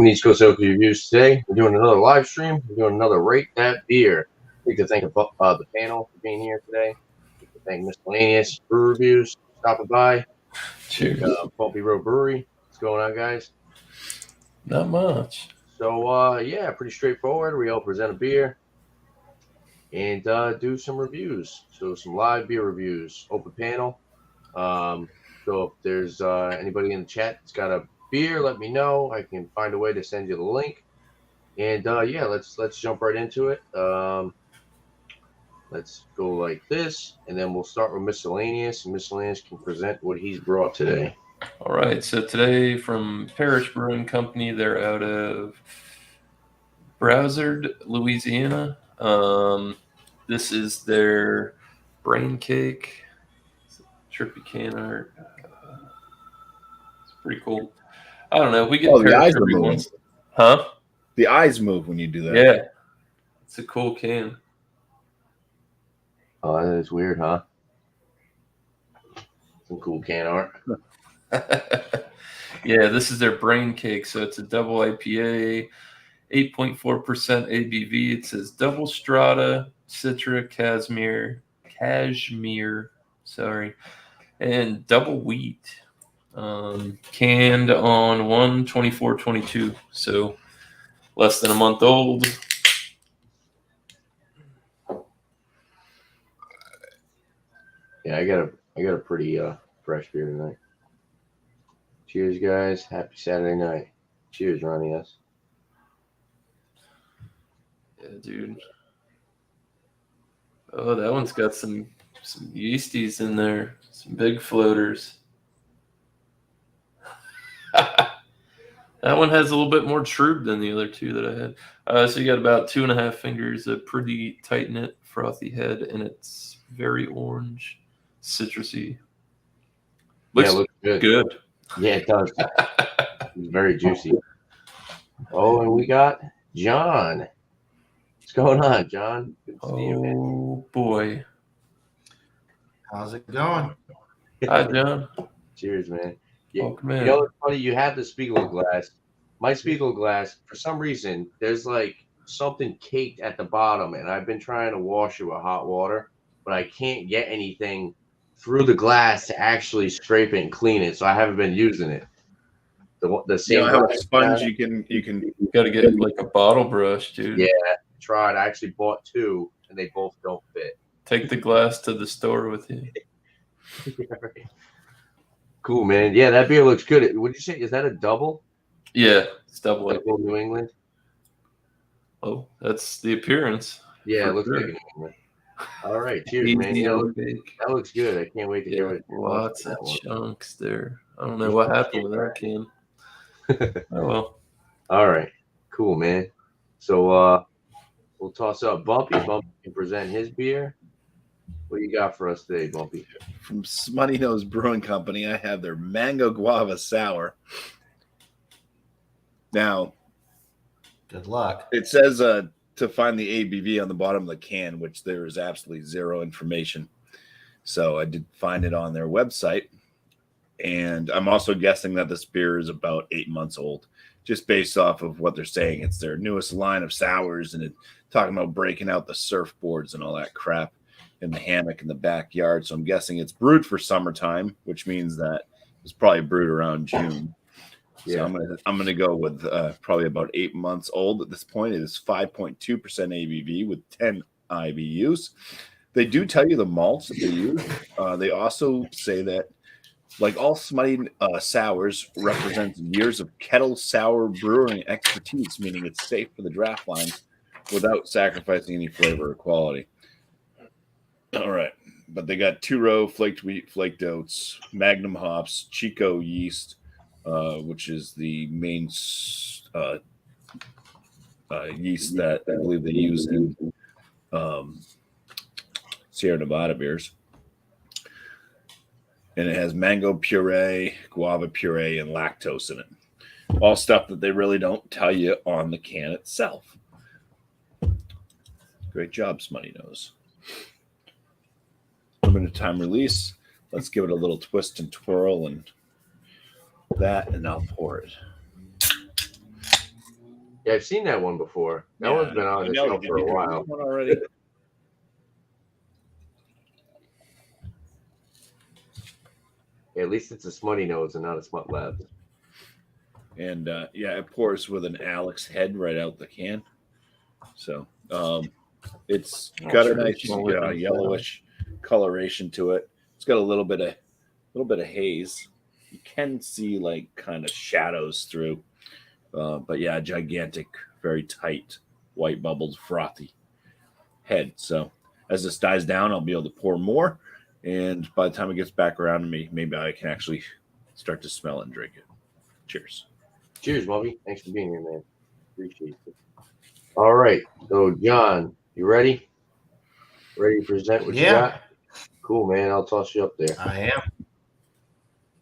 East Coast Oak Reviews today. We're doing another live stream. We're doing another Rate That Beer. I'd like to thank the panel for being here today. I'd like to thank Miscellaneous Brew Reviews stopping by. Cheers. Bumpy Road Brewery. What's going on, guys? Not much. So, yeah, pretty straightforward. We all present a beer and do some reviews. So, some live beer reviews, open panel. So, if there's anybody in the chat that's got a beer, let me know. I can find a way to send you the link. And yeah, let's jump right into it. Let's go like this, and then we'll start with Miscellaneous. Miscellaneous can present what he's brought today. All right, so today from Parish Brewing Company, they're out of Broward, Louisiana. This is their Brain Cake. Trippy can art. It's pretty cool. I don't know. We get the eyes every move. once. Huh? The eyes move when you do that. Yeah. It's a cool can. Oh, that is weird, huh? Some cool can art. Yeah, this is their Brain Cake. So it's a double IPA, 8.4% ABV. It says double strata, Citra, Cashmere, and double wheat. Canned on 1/24/22, so less than a month old. Yeah, I got a pretty fresh beer tonight. Cheers, guys! Happy Saturday night. Cheers, Ronnie S. Yeah, dude. Oh, that one's got some yeasties in there, some big floaters. That one has a little bit more trub than the other two that I had. So you got about 2.5 fingers, a pretty tight knit, frothy head, and it's very orange, citrusy. Looks good. Yeah, it does. It's very juicy. Oh, and we got John. What's going on, John? Good to see you, man. Oh boy. How's it going? Hi, John. Cheers, man. Yeah, Welcome in. you know, it's funny. You have the Spiegel glass. My Spiegel glass, for some reason, there's like something caked at the bottom, and I've been trying to wash it with hot water, but I can't get anything through the glass to actually scrape it and clean it. So I haven't been using it. The same You have a glass sponge you can Got to get like a bottle brush, dude. Yeah, tried. I actually bought two, and they both don't fit. Take the glass to the store with you. Cool, man. Yeah, that beer looks good. What did you say? Is that a double? Yeah, it's double. Like New England? Oh, that's the appearance. Yeah, it looks sure. like New England. All right, cheers, man. That looks good. I can't wait to hear it. Lots of chunks there. I don't know what happened with that can. Oh well. All right, cool, man. So we'll toss up Bumpy. Bumpy can present his beer. What you got for us today, Bumpy? From Smutty Nose Brewing Company, I have their Mango Guava Sour. Now, good luck. It says to find the ABV on the bottom of the can, which there is absolutely zero information. So I did find it on their website. And I'm also guessing that this beer is about 8 months old, just based off of what they're saying. It's their newest line of sours, and it's talking about breaking out the surfboards and all that crap in the hammock in the backyard. So I'm guessing it's brewed for summertime, which means that it's probably brewed around June. Yeah. So I'm gonna go with probably about 8 months old at this point. It is 5.2% ABV with 10 IBUs. They do tell you the malts that they use. They also say that, like all Smutty sours, represents years of kettle sour brewing expertise, meaning it's safe for the draft lines without sacrificing any flavor or quality. All right, but they got 2-row flaked wheat, flaked oats, Magnum hops, Chico yeast, which is the main yeast that I believe they use in Sierra Nevada beers. And it has mango puree, guava puree, and lactose in it. All stuff that they really don't tell you on the can itself. Great job, Smutty Nose. Limited time release. Let's give it a little twist and twirl and that, and I'll pour it. Yeah, I've seen that one before. That one's been on the shelf for a while. One already. Yeah, at least it's a smutty nose and not a smut lab. And it pours with an Alex head right out the can. So it's got a nice yellowish coloration to it. It's got a little bit of haze. You can see like kind of shadows through, but yeah, gigantic, very tight, white bubbled, frothy head. So as this dies down, I'll be able to pour more, and by the time it gets back around to me, maybe I can actually start to smell it and drink it. Cheers. Cheers, Mubby. Thanks for being here, man. Appreciate it. All right. So, John, you ready? Ready to present what you got? Cool, man. I'll toss you up there. I am.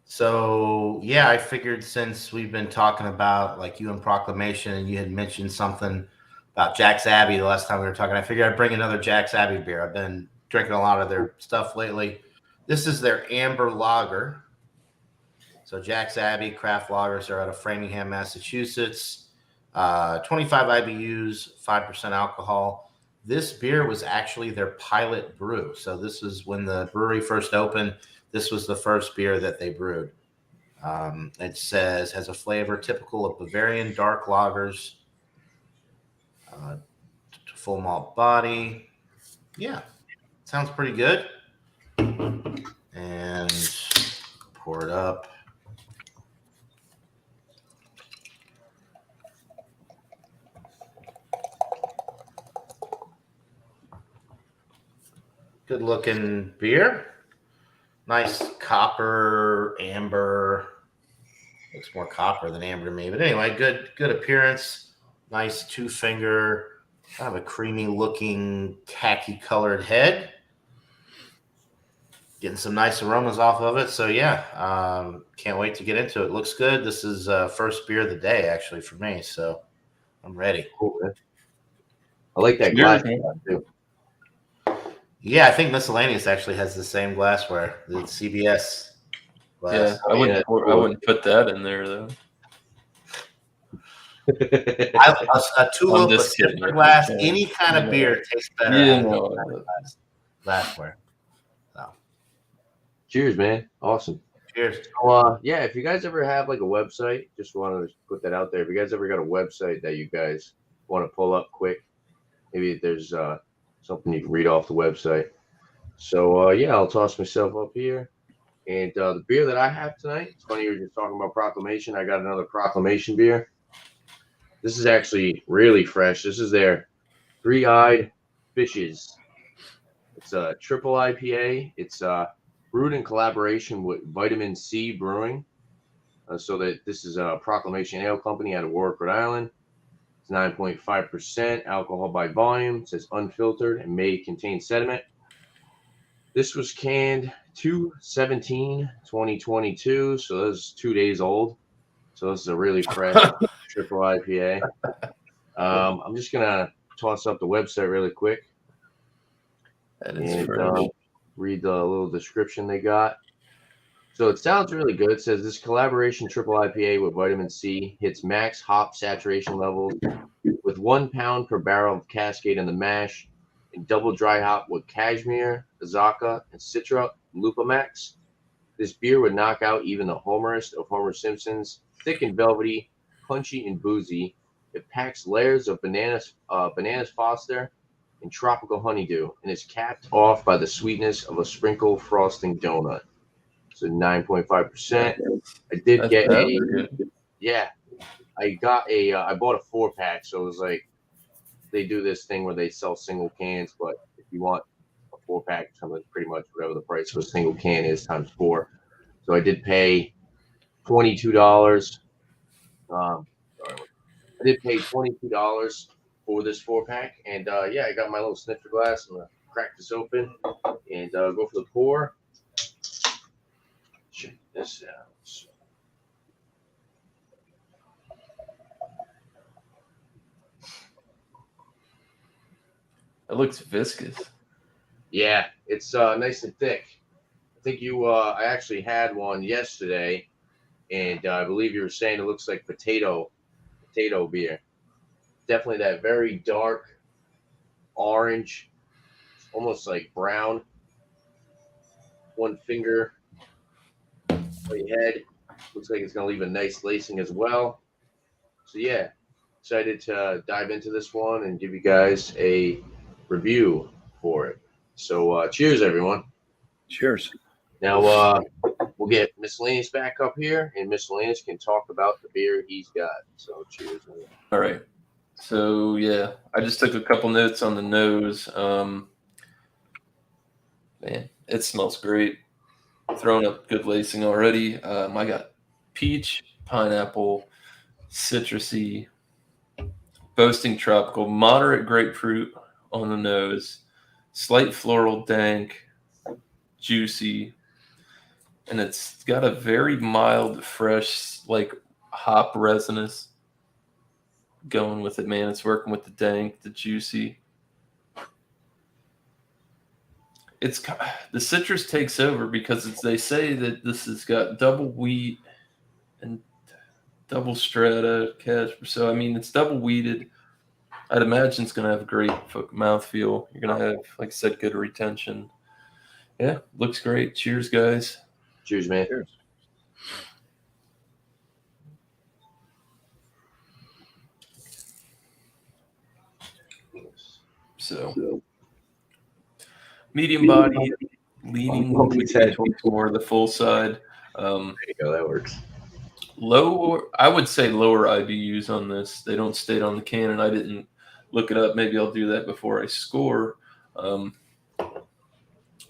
So, yeah, I figured since we've been talking about like you and Proclamation, and you had mentioned something about Jack's Abbey the last time we were talking, I figured I'd bring another Jack's Abbey beer. I've been drinking a lot of their stuff lately. This is their Amber Lager. So Jack's Abbey craft lagers are out of Framingham, Massachusetts. 25 IBUs, 5% alcohol. This beer was actually their pilot brew. So this is when the brewery first opened. This was the first beer that they brewed. It says has a flavor typical of Bavarian dark lagers. Full malt body. Yeah, sounds pretty good. And pour it up. Good looking beer. Nice copper, amber. Looks more copper than amber to me. But anyway, good appearance. Nice 2-finger, kind of a creamy looking khaki colored head. Getting some nice aromas off of it. So yeah, can't wait to get into it. Looks good. This is first beer of the day actually for me. So I'm ready. Cool, man. I like that glass too. Yeah, I think Miscellaneous actually has the same glassware. The CBS glass. Yeah, I wouldn't put that in there though. A tulip, a sipper glass, any kind of beer tastes better. Yeah, glassware. So. Cheers, man. Awesome. Cheers. So, yeah, if you guys ever have like a website, just want to put that out there. If you guys ever got a website that you guys want to pull up quick, maybe there's something you can read off the website. So, yeah, I'll toss myself up here. And the beer that I have tonight, it's funny you were just talking about Proclamation. I got another Proclamation beer. This is actually really fresh. This is their Three-Eyed Fishes. It's a triple IPA. It's brewed in collaboration with Vitamin C Brewing. So that this is a Proclamation Ale Company out of Warwick, Rhode Island. It's 9.5% alcohol by volume. It says unfiltered and may contain sediment. This was canned 2/17/2022, so this is 2 days old. So this is a really fresh triple IPA. I'm just gonna toss up the website really quick and read the little description they got. So it sounds really good. It says this collaboration triple IPA with Vitamin C hits max hop saturation levels with 1 pound per barrel of Cascade in the mash and double dry hop with Cashmere, Azacca, and Citra Lupamax. This beer would knock out even the Homerest of Homer Simpsons. Thick and velvety, punchy and boozy. It packs layers of bananas Foster and tropical honeydew and is capped off by the sweetness of a sprinkle frosting donut. So 9.5%. I did get I bought a 4-pack. So it was like, they do this thing where they sell single cans, but if you want a 4-pack, something pretty much whatever the price of a single can is times 4. So I did pay $22. I did pay $22 for this 4-pack, and yeah, I got my little snifter glass. I'm gonna crack this open and go for the pour. Check this out. It looks viscous. Yeah, it's nice and thick. I think I actually had one yesterday, and I believe you were saying it looks like potato beer. definitely that very dark orange, almost like brown. One finger on your head. Looks like it's going to leave a nice lacing as well. So yeah, excited to dive into this one and give you guys a review for it. So cheers, everyone. Cheers. Now we'll get Miscellaneous back up here, and Miscellaneous can talk about the beer he's got. So cheers. All right. So yeah, I just took a couple notes on the nose. Man, it smells great. Throwing up good lacing already. I got peach, pineapple, citrusy, boasting tropical, moderate grapefruit on the nose, slight floral, dank, juicy, and it's got a very mild, fresh, like hop resinous going with it, man. It's working with the dank, the juicy. It's the citrus takes over because they say that this has got double wheat and double strata cash. So I mean, it's double wheated. I'd imagine it's gonna have a great mouthfeel. You're gonna have, like I said, good retention. Yeah, looks great. Cheers, guys. Cheers, man. Cheers. So medium body, leaning towards more the full side. There you go. That works. Lower, I would say lower IBUs on this. They don't state on the can, and I didn't look it up. Maybe I'll do that before I score.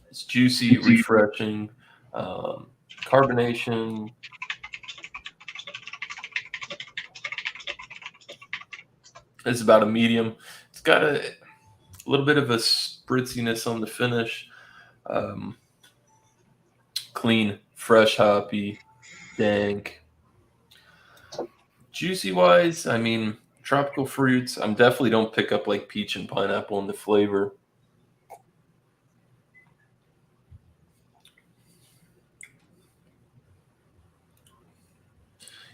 It's juicy, refreshing, carbonation. It's about a medium. It's got a little bit of a spritziness on the finish. Clean, fresh, hoppy, dank. Juicy wise, I mean, tropical fruits. I'm definitely don't pick up like peach and pineapple in the flavor.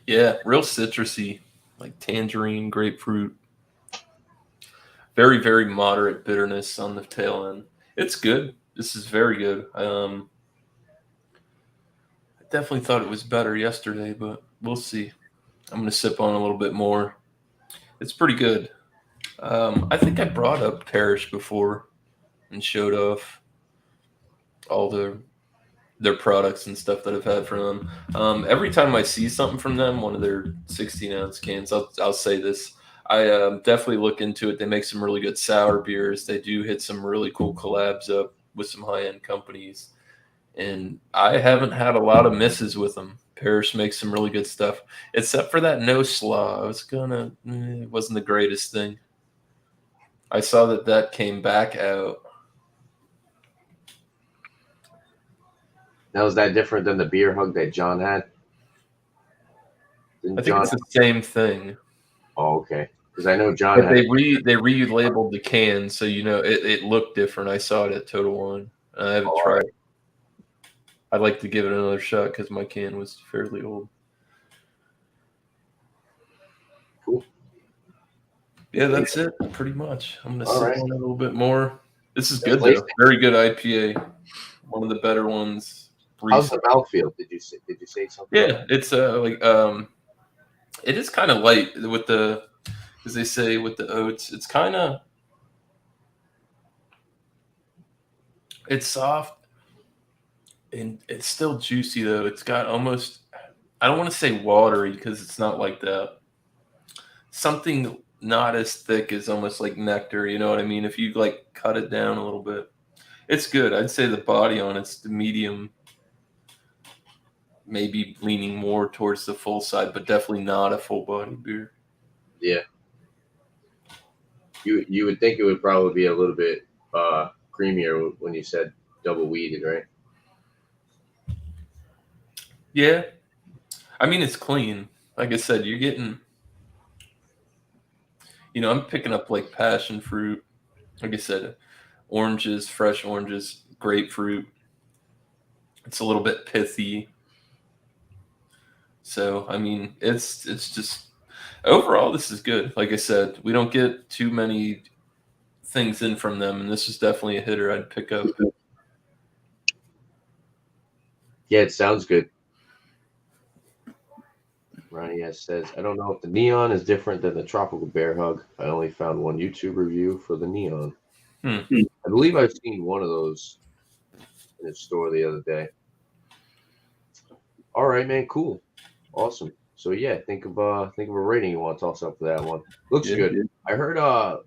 Yeah, real citrusy, like tangerine, grapefruit. Very, very moderate bitterness on the tail end. It's good. This is very good. I definitely thought it was better yesterday, but we'll see. I'm going to sip on a little bit more. It's pretty good. I think I brought up Parrish before and showed off all their products and stuff that I've had from them. Every time I see something from them, one of their 16-ounce cans, I'll say this. I definitely look into it. They make some really good sour beers. They do hit some really cool collabs up with some high-end companies. And I haven't had a lot of misses with them. Parrish makes some really good stuff, except for that no slaw. It wasn't the greatest thing. I saw that came back out. Now, is that different than the beer hug that John had? I think it's the same thing. Oh, okay. Because I know John But had. they relabeled the can, so it looked different. I saw it at Total Wine. I haven't tried. Right. I'd like to give it another shot because my can was fairly old. Cool. Yeah, that's it. Pretty much. I'm gonna All sip right. on it a little bit more. This is good though. Very good IPA. One of the better ones. How's the mouthfeel? Did you say something? Yeah, it's it is kind of light with the, as they say with the oats. It's kind of, it's soft and it's still juicy though. It's got almost, I don't want to say watery because it's not like that. Something not as thick as almost like nectar. You know what I mean? If you like cut it down a little bit, it's good. I'd say the body on it's the medium. Maybe leaning more towards the full side, but definitely not a full body beer. Yeah. You would think it would probably be a little bit creamier when you said double weeded, right? Yeah. I mean, it's clean. Like I said, you're getting, I'm picking up like passion fruit. Like I said, oranges, fresh oranges, grapefruit. It's a little bit pithy. So, I mean, it's just Overall, this is good. Like I said, we don't get too many things in from them, and this is definitely a hitter I'd pick up. Yeah, it sounds good. Ronnie S says, I don't know if the Neon is different than the Tropical Bear Hug. I only found one YouTube review for the Neon. Hmm. I believe I've seen one of those in the store the other day. All right, man, cool. Awesome. So yeah, think of a rating you want to toss up for that one. Looks Yeah, good. yeah. I heard I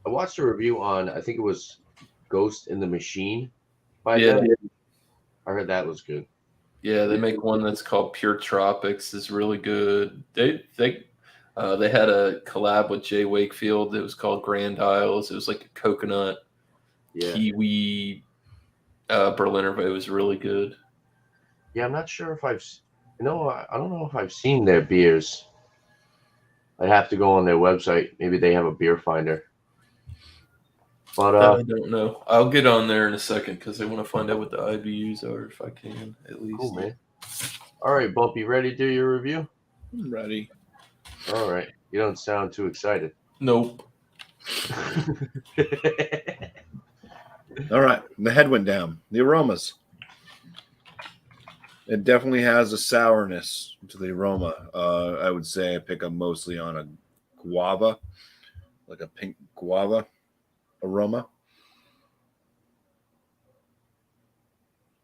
watched a review on, I think it was Ghost in the Machine by Yeah, them. yeah. I heard that was good. Yeah, they make one that's called Pure Tropics. Is really good. They had a collab with Jay Wakefield. It was called Grand Isles. It was like a coconut Yeah. kiwi Berliner. It was really good. Yeah, I'm not sure if I don't know if I've seen their beers. I'd have to go on their website. Maybe they have a beer finder. But I don't know. I'll get on there in a second because I want to find out what the IBUs are if I can at least. cool, man. All right, Bumpy, ready to do your review? I'm ready. All right. You don't sound too excited. Nope. All right. The head went down. The aromas. It definitely has a sourness to the aroma. I would say I pick up mostly on a guava, like a pink guava aroma.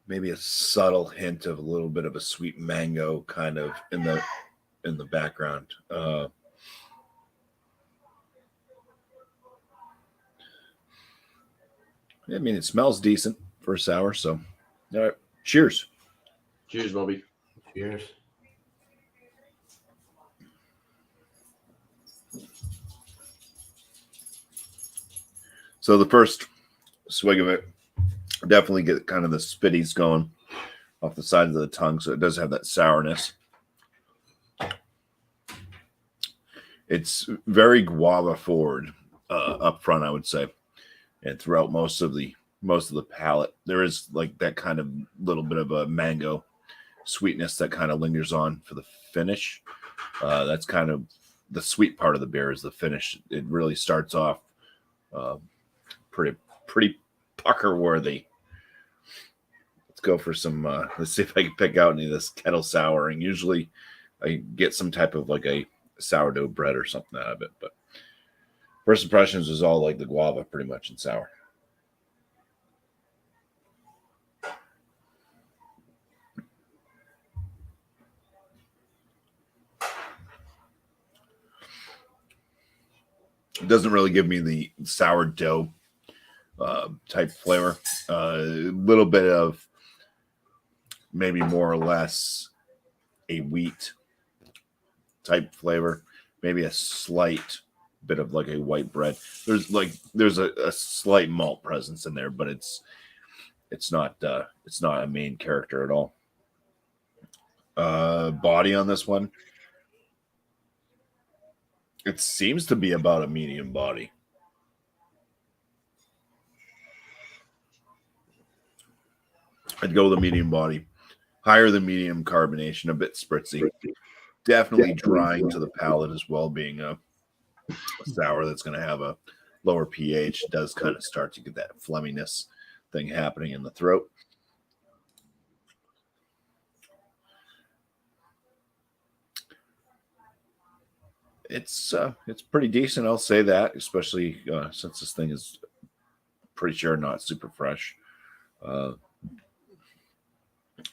Maybe a subtle hint of a little bit of a sweet mango kind of in the background. I mean, it smells decent for a sour. So, all right. Cheers. Cheers, Bumpy. Cheers. So the first swig of it, definitely get kind of the spitties going off the sides of the tongue. So it does have that sourness. It's very guava forward up front, I would say, and throughout most of the palate, there is like that kind of little bit of a mango sweetness that kind of lingers on for the finish. That's kind of the sweet part of the beer is the finish. It really starts off pretty pucker worthy. Let's go for some. Let's see if I can pick out any of this kettle souring. Usually, I get some type of like a sourdough bread or something out of it. But first impressions is all like the guava, pretty much, and sour. It doesn't really give me the sourdough type flavor. A little bit of maybe more or less a wheat type flavor, maybe a slight bit of like a white bread. There's a slight malt presence in there, but it's not a main character at all. Body on this one, it seems to be about a medium body. I'd go with a medium body, higher than medium carbonation, a bit spritzy, definitely drying to the palate as well. Being a sour that's going to have a lower pH, does kind of start to get that phlegminess thing happening in the throat. It's pretty decent, I'll say that, especially since this thing is pretty sure not super fresh.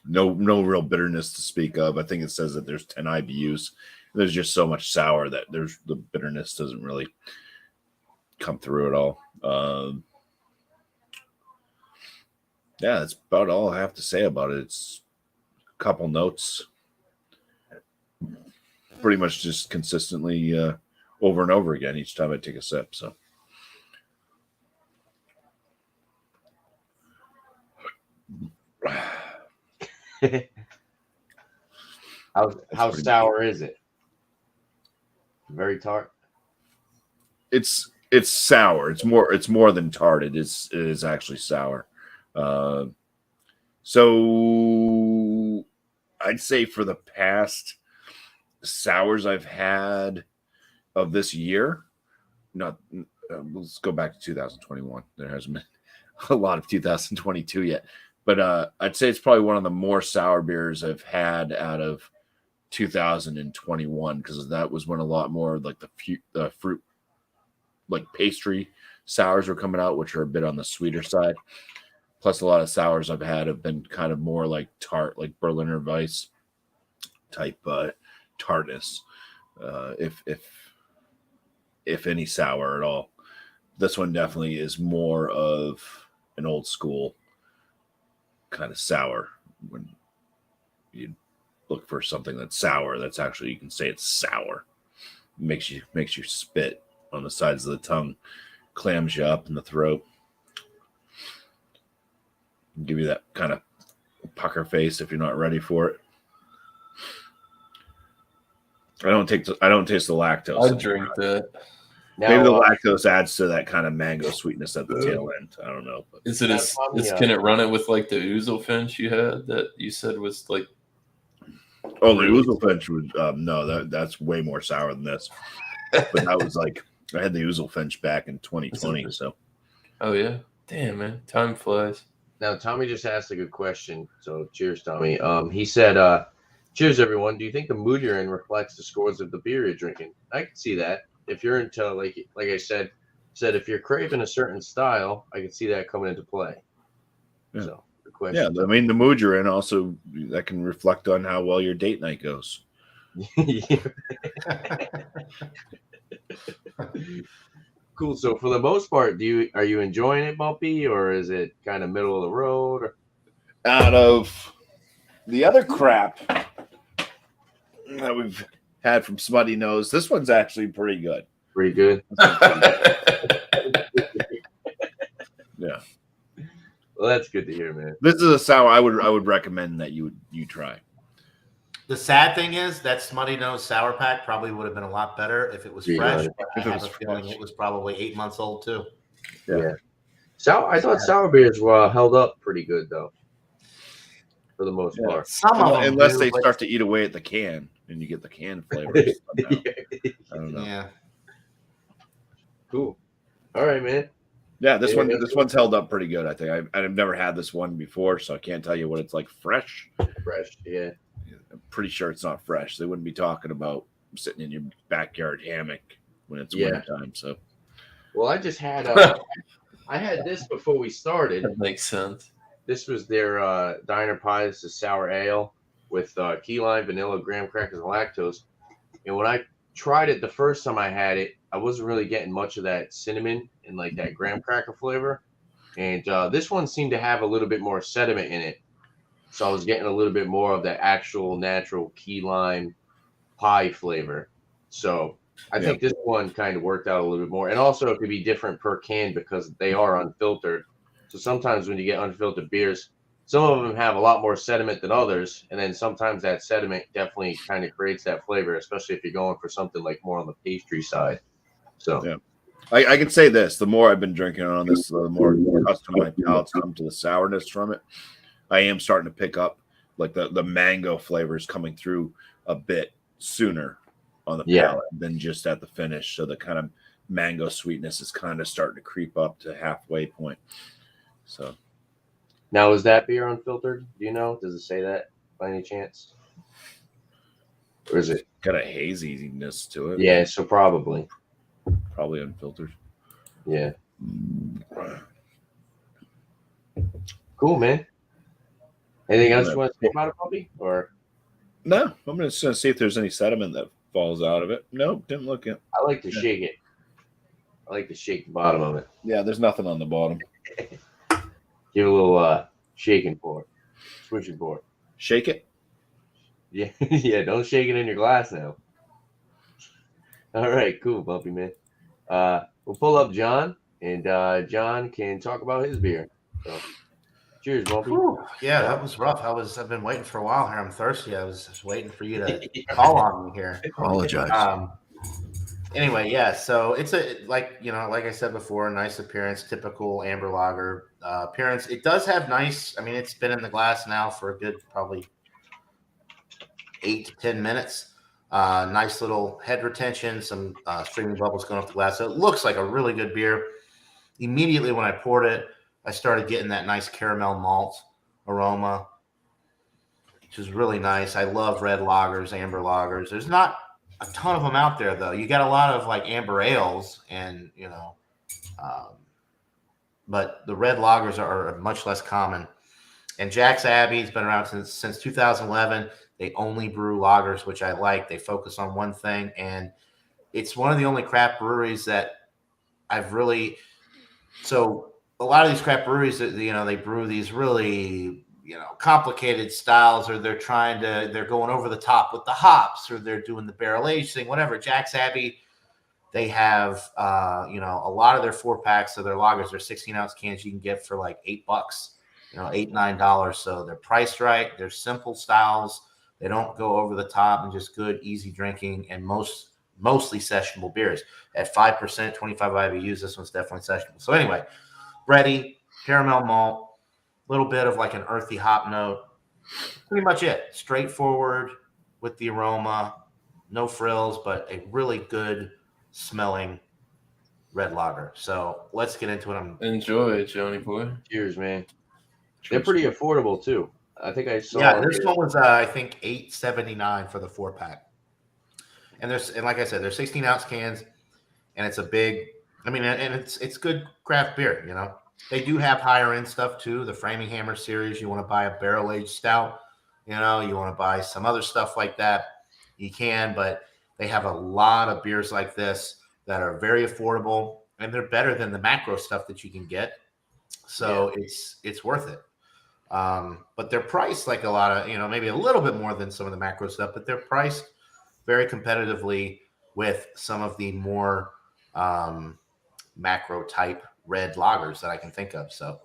No real bitterness to speak of. I think it says that there's 10 IBUs. There's just so much sour that the bitterness doesn't really come through at all. Yeah, that's about all I have to say about it. It's a couple notes, pretty much just consistently over and over again each time I take a sip. So. How sour is it? Very tart. It's sour. It's more than tart. It is actually sour. So I'd say for the past sours I've had, of this year. Not let's go back to 2021. There hasn't been a lot of 2022 yet, but I'd say it's probably one of the more sour beers I've had out of 2021, because that was when a lot more like the fruit, like pastry sours were coming out, which are a bit on the sweeter side. Plus, a lot of sours I've had have been kind of more like tart, like Berliner Weiss type tartness, if any sour at all. This one definitely is more of an old school kind of sour. When you look for something that's sour, that's actually, you can say it's sour. Makes you spit on the sides of the tongue, clams you up in the throat, give you that kind of pucker face if you're not ready for it. I don't taste the lactose. I'd drink that. Now, Maybe the lactose adds to that kind of mango sweetness at the tail end. I don't know. But Is it That's probably, can it run it with like the Ouzel Finch you had that you said was like? oh, the Ouzel Finch would no, that's way more sour than this. But that was like, I had the Ouzel Finch back in 2020. So Oh yeah, damn man, time flies. Now, Tommy just asked a good question. So, cheers, Tommy. He said, cheers, everyone. Do you think the mood you're in reflects the scores of the beer you're drinking? I can see that. If you're into, like I said, if you're craving a certain style, I can see that coming into play. Yeah. So, good question. yeah, I mean, the mood you're in also, that can reflect on how well your date night goes. Cool. So, for the most part, are you enjoying it, Bumpy, or is it kind of middle of the road? Or? Out of the other crap that we've had from Smutty Nose, this one's actually pretty good. Pretty good. Yeah, Well, that's good to hear, man. this is a sour I would recommend that you try. The sad thing is that Smutty Nose Sour Pack probably would have been a lot better if it was Yeah. fresh. But If I it have was a feeling fresh. it was probably 8 months old too. Yeah. I thought sour beers were held up pretty good, though, for the most part. Some of them, Unless do, they but- start to eat away at the can and you get the can flavors. Somehow. I don't know. Yeah. Cool. All right, man. Yeah, this Yeah, this one's held up pretty good. I think I've never had this one before, so I can't tell you what it's like fresh. Fresh. Yeah. I'm pretty sure it's not fresh. They wouldn't be talking about sitting in your backyard hammock when it's Yeah. wintertime. So Well, I just had I had this before we started. That makes sense. This was their Diner Pie. This is sour ale with key lime, vanilla, graham crackers, and lactose. And when I tried it the first time I had it, I wasn't really getting much of that cinnamon and like that graham cracker flavor. And this one seemed to have a little bit more sediment in it. So I was getting a little bit more of that actual natural key lime pie flavor. So I think this one kind of worked out a little bit more. And also it could be different per can because they are unfiltered. So sometimes when you get unfiltered beers, some of them have a lot more sediment than others. And then sometimes that sediment definitely kind of creates that flavor, especially if you're going for something like more on the pastry side. So yeah. I can say this: the more I've been drinking on this, the more accustomed my palate's come to the sourness from it. I am starting to pick up like the mango flavors coming through a bit sooner on the palate than just at the finish. So the kind of mango sweetness is kind of starting to creep up to halfway point. So now, is that beer unfiltered? Do you know? Does it say that by any chance? Or is it? got a haziness to it. Yeah, so probably. Probably unfiltered. Yeah. Cool, man. Anything else you want to say about it, Bobby? Or No, I'm just going to see if there's any sediment that falls out of it. Nope, didn't look at. I like to shake it. I like to shake the bottom of it. Yeah, there's nothing on the bottom. Give it a little shaking for it. Swishing for it. Shake it. Yeah, yeah. Don't shake it in your glass now. All right, cool, Bumpy man. We'll pull up John, and John can talk about his beer. So, cheers, Bumpy. Yeah, that was rough. I've been waiting for a while here. I'm thirsty. I was just waiting for you to call on me here. Apologize. Anyway, yeah. So it's like I said before, a nice appearance, typical amber lager appearance. It does have nice. I mean, it's been in the glass now for a good probably 8 to 10 minutes. Nice little head retention, some streaming bubbles going off the glass. So it looks like a really good beer. Immediately when I poured it, I started getting that nice caramel malt aroma, which is really nice. I love red lagers, amber lagers. There's not a ton of them out there, though. You got a lot of like amber ales, and but the red lagers are much less common. And Jack's Abbey's been around since 2011. They only brew lagers, which I like. They focus on one thing, and it's one of the only craft breweries that I've really. So a lot of these craft breweries, they brew these really complicated styles, or they're going over the top with the hops, or they're doing the barrel age thing, whatever. Jack's Abbey, they have a lot of their 4-packs of their lagers, their 16-ounce cans you can get for like $8, $8-9. So they're priced right. They're simple styles. They don't go over the top, and just good, easy drinking, and mostly sessionable beers. At 5%, 25 IBUs, this one's definitely sessionable. So anyway, bready, caramel malt, a little bit of like an earthy hop note. Pretty much it. Straightforward with the aroma, no frills, but a really good smelling red lager. So let's get into it. Enjoy, Johnny boy. Cheers, man. They're pretty affordable too. I think I saw. Yeah, this one was I think $8.79 for the 4-pack. And like I said, they're 16-ounce cans, and it's a big. And it's good craft beer. They do have higher end stuff too. The Framing Hammer series. You want to buy a barrel aged stout. You want to buy some other stuff like that. You can, but they have a lot of beers like this that are very affordable, and they're better than the macro stuff that you can get. So it's worth it. But they're priced like a lot of, maybe a little bit more than some of the macro stuff, but they're priced very competitively with some of the more macro type red lagers that I can think of. So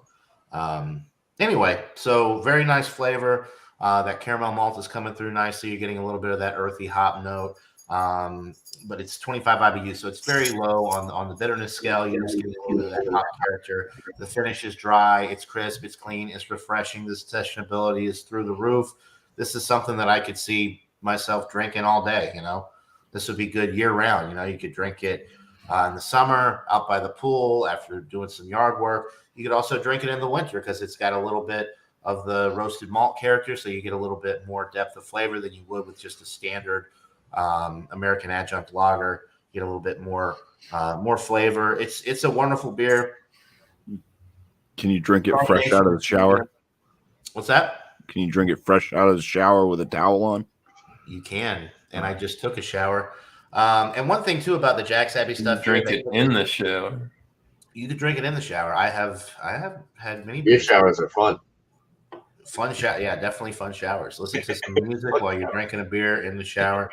anyway, so very nice flavor. That caramel malt is coming through nicely. You're getting a little bit of that earthy hop note. But it's 25 IBU, so it's very low on the bitterness scale. You just get a little bit of that hop character. The finish is dry, it's crisp, it's clean, it's refreshing. The sessionability is through the roof. This is something that I could see myself drinking all day. This would be good year round. You could drink it in the summer out by the pool after doing some yard work. You could also drink it in the winter because it's got a little bit of the roasted malt character, so you get a little bit more depth of flavor than you would with just a standard American adjunct lager. Get a little bit more flavor. It's a wonderful beer. Can you drink it fresh out of the shower? What's that? Can you drink it fresh out of the shower with a towel on? You can. And I just took a shower. And one thing too about the Jack's Abbey stuff, drink it in the shower. You could drink it in the shower. I have had many beer showers are fun. Fun shower, yeah, definitely fun showers. Listen to some music while you're drinking a beer in the shower.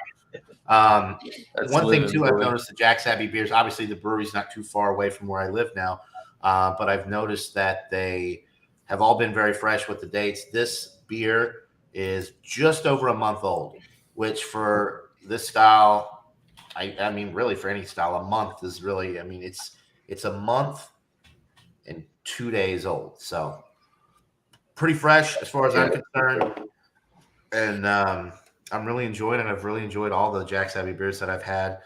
One thing too, I've noticed the Jack's Abbey beers. Obviously, the brewery's not too far away from where I live now, but I've noticed that they have all been very fresh with the dates. This beer is just over a month old, which for this style, I mean, really for any style, a month is really. I mean, it's a month and 2 days old, so pretty fresh as far as I'm concerned. And I'm really enjoying it. I've really enjoyed all the Jack's Abbey beers that I've had.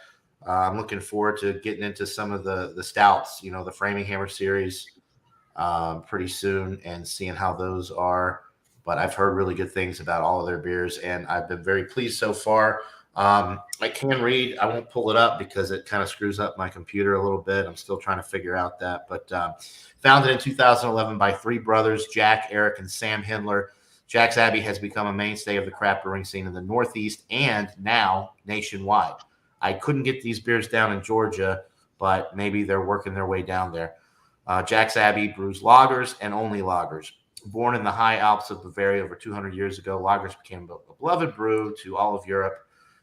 I'm looking forward to getting into some of the stouts, the Framing Hammer series pretty soon and seeing how those are. But I've heard really good things about all of their beers, and I've been very pleased so far. I can read. I won't pull it up because it kind of screws up my computer a little bit. I'm still trying to figure out that. But founded in 2011 by 3 brothers, Jack, Eric, and Sam Hindler, Jack's Abbey has become a mainstay of the craft brewing scene in the Northeast and now nationwide. I couldn't get these beers down in Georgia, but maybe they're working their way down there. Jack's Abbey brews lagers and only lagers. Born in the high Alps of Bavaria over 200 years ago, lagers became a beloved brew to all of Europe.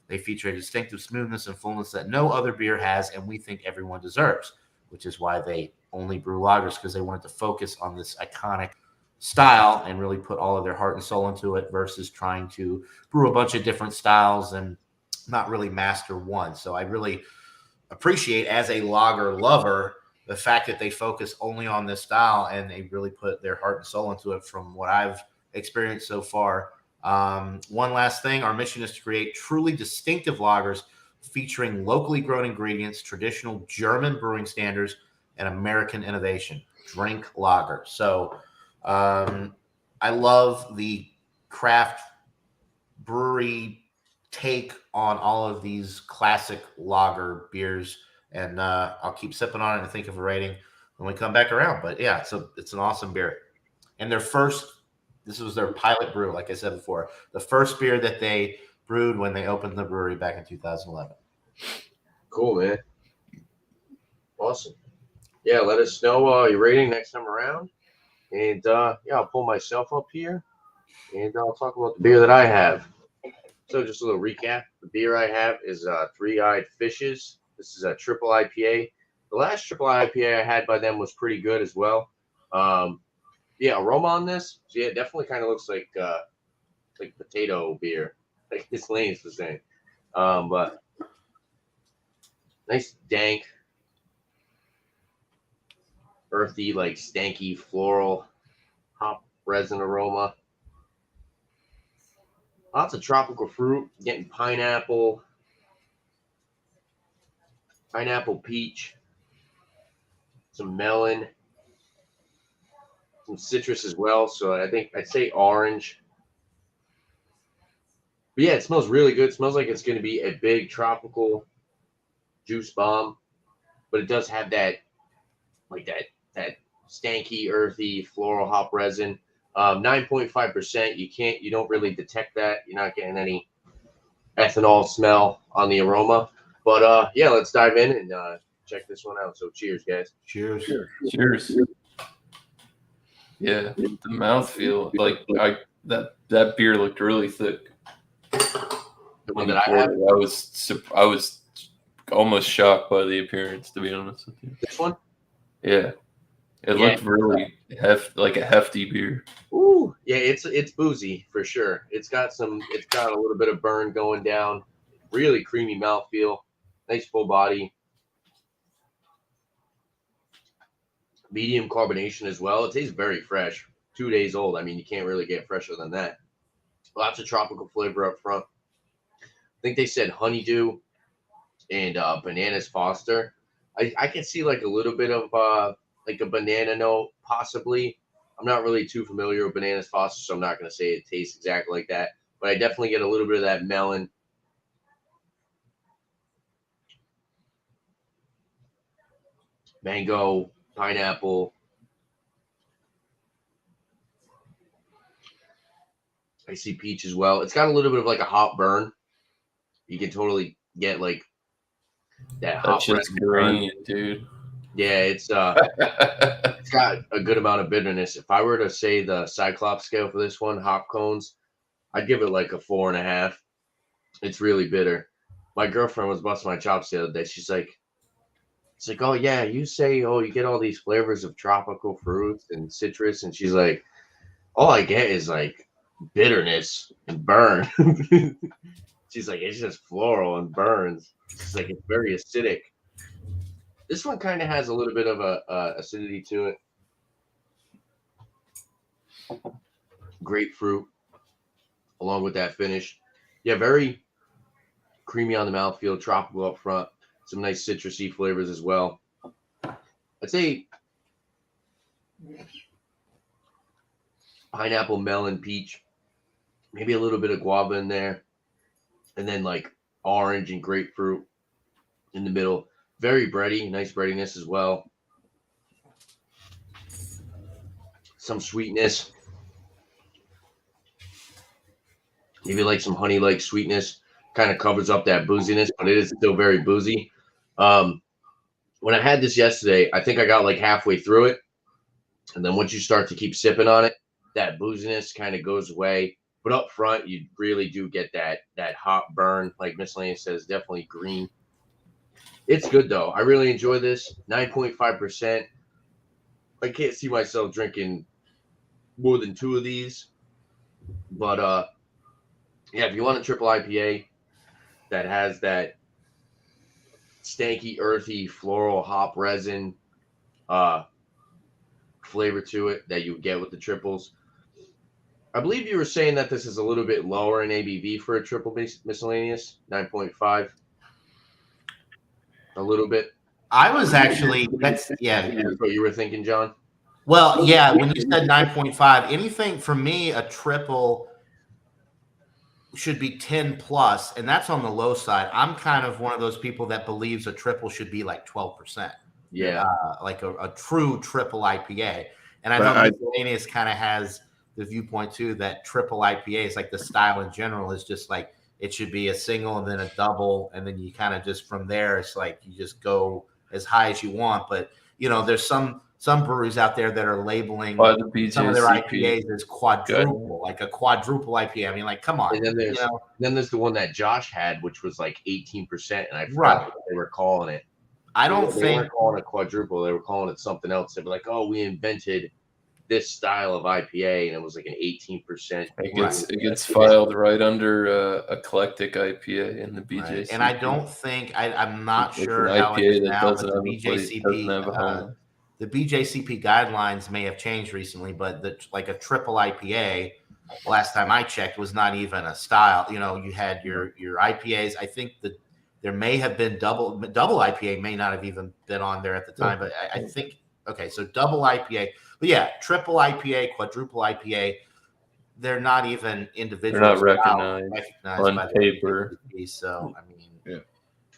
They feature a distinctive smoothness and fullness that no other beer has, and we think everyone deserves, which is why they only brew lagers, because they wanted to focus on this iconic style and really put all of their heart and soul into it versus trying to brew a bunch of different styles and not really master one. So I really appreciate, as a lager lover, the fact that they focus only on this style and they really put their heart and soul into it. From what I've experienced so far, One last thing, our mission is to create truly distinctive lagers featuring locally grown ingredients, traditional German brewing standards, and American innovation. Drink lager. So I love the craft brewery take on all of these classic lager beers, and I'll keep sipping on it and think of a rating when we come back around. But yeah, it's an awesome beer. And this was their pilot brew, like I said before, the first beer that they brewed when they opened the brewery back in 2011. Cool, man. Awesome. Yeah, let us know your rating next time around. And yeah, I'll pull myself up here and I'll talk about the beer that I have. So just a little recap. The beer I have is Three Eyed Fishes. This is a triple IPA. The last triple IPA I had by them was pretty good as well. Yeah, aroma on this. So yeah, it definitely kind of looks like potato beer, like Miss Lane's was saying. But nice dank, earthy, like stanky floral hop resin aroma. Lots of tropical fruit, getting pineapple, peach, some melon, some citrus as well. So I think I'd say orange. But yeah, it smells really good. It smells like it's going to be a big tropical juice bomb, but it does have that stanky, earthy, floral hop resin. 9.5%. You don't really detect that. You're not getting any ethanol smell on the aroma. But yeah, let's dive in and check this one out. So cheers, guys. Cheers. Cheers. Yeah, the mouthfeel, like that beer looked really thick. The one that I have. I was almost shocked by the appearance, to be honest with you. This one? Yeah. It looked really like a hefty beer. Ooh, yeah, it's boozy for sure. It's got a little bit of burn going down. Really creamy mouthfeel. Nice full body. Medium carbonation as well. It tastes very fresh. 2 days old. I mean, you can't really get fresher than that. Lots of tropical flavor up front. I think they said honeydew and bananas Foster. I can see like a little bit of like a banana note, possibly. I'm not really too familiar with bananas Foster, so I'm not going to say it tastes exactly like that. But I definitely get a little bit of that melon. Mango, pineapple. I see peach as well. It's got a little bit of like a hop burn. You can totally get like that hop shit's green, dude. Yeah, it's got a good amount of bitterness. If I were to say the Cyclops scale for this one, hop cones, I'd give it like a 4.5. It's really bitter. My girlfriend was busting my chops the other day. She's like, oh yeah, you say, you get all these flavors of tropical fruits and citrus, and she's like, all I get is like bitterness and burn. She's like, it's just floral and burns. She's like, it's very acidic. This one kind of has a little bit of a acidity to it. Grapefruit, along with that finish. Yeah, very creamy on the mouthfeel, tropical up front. Some nice citrusy flavors as well. I'd say pineapple, melon, peach, maybe a little bit of guava in there, and then like orange and grapefruit in the middle. Very bready, nice breadiness as well. Some sweetness. Maybe like some honey-like sweetness. Kind of covers up that booziness, but it is still very boozy. When I had this yesterday, I think I got like halfway through it. And then once you start to keep sipping on it, that booziness kind of goes away. But up front, you really do get that hot burn. Like Miss Lane says, definitely green. It's good, though. I really enjoy this. 9.5%. I can't see myself drinking more than 2 of these. But, yeah, if you want a triple IPA that has that stanky, earthy, floral hop resin flavor to it that you get with the triples, I believe you were saying that this is a little bit lower in ABV for a triple miscellaneous, 9.5. A little bit. I was actually that's That's what you were thinking, John. Well, yeah, when you said 9.5, anything for me, a triple should be 10 plus, and that's on the low side. I'm kind of one of those people that believes a triple should be like 12%. Yeah. Like a true triple IPA. And I But know Miscellaneous kind of has the viewpoint too that triple IPA is like the style in general is just like it should be a single and then a double, and then you kind of just from there it's like you just go as high as you want. But you know, there's some breweries out there that are labeling By the BJCP. some of their IPAs as quadruple, like a quadruple IPA. I mean, like, come on. And then there's you know? then there's the one that Josh had, which was like 18%, and I forgot Right. what they were calling it. I don't They think weren't calling it quadruple; they were calling it something else. They were like, "Oh, we invented this style of IPA," and it was like an 18%. It gets filed right under eclectic IPA in the BJCP. right. And I don't think I'm not It's sure an how it IPA is that now, doesn't but have the a place, doesn't have a home. The BJCP guidelines may have changed recently, but like a triple IPA, last time I checked, was not even a style. You know, you had your IPAs. I think that there may have been double IPA may not have even been on there at the time, but I think okay, so double IPA, but yeah, triple IPA, quadruple IPA, they're not even individual. They're not recognized on by the paper. BJCP. So I mean, Yeah.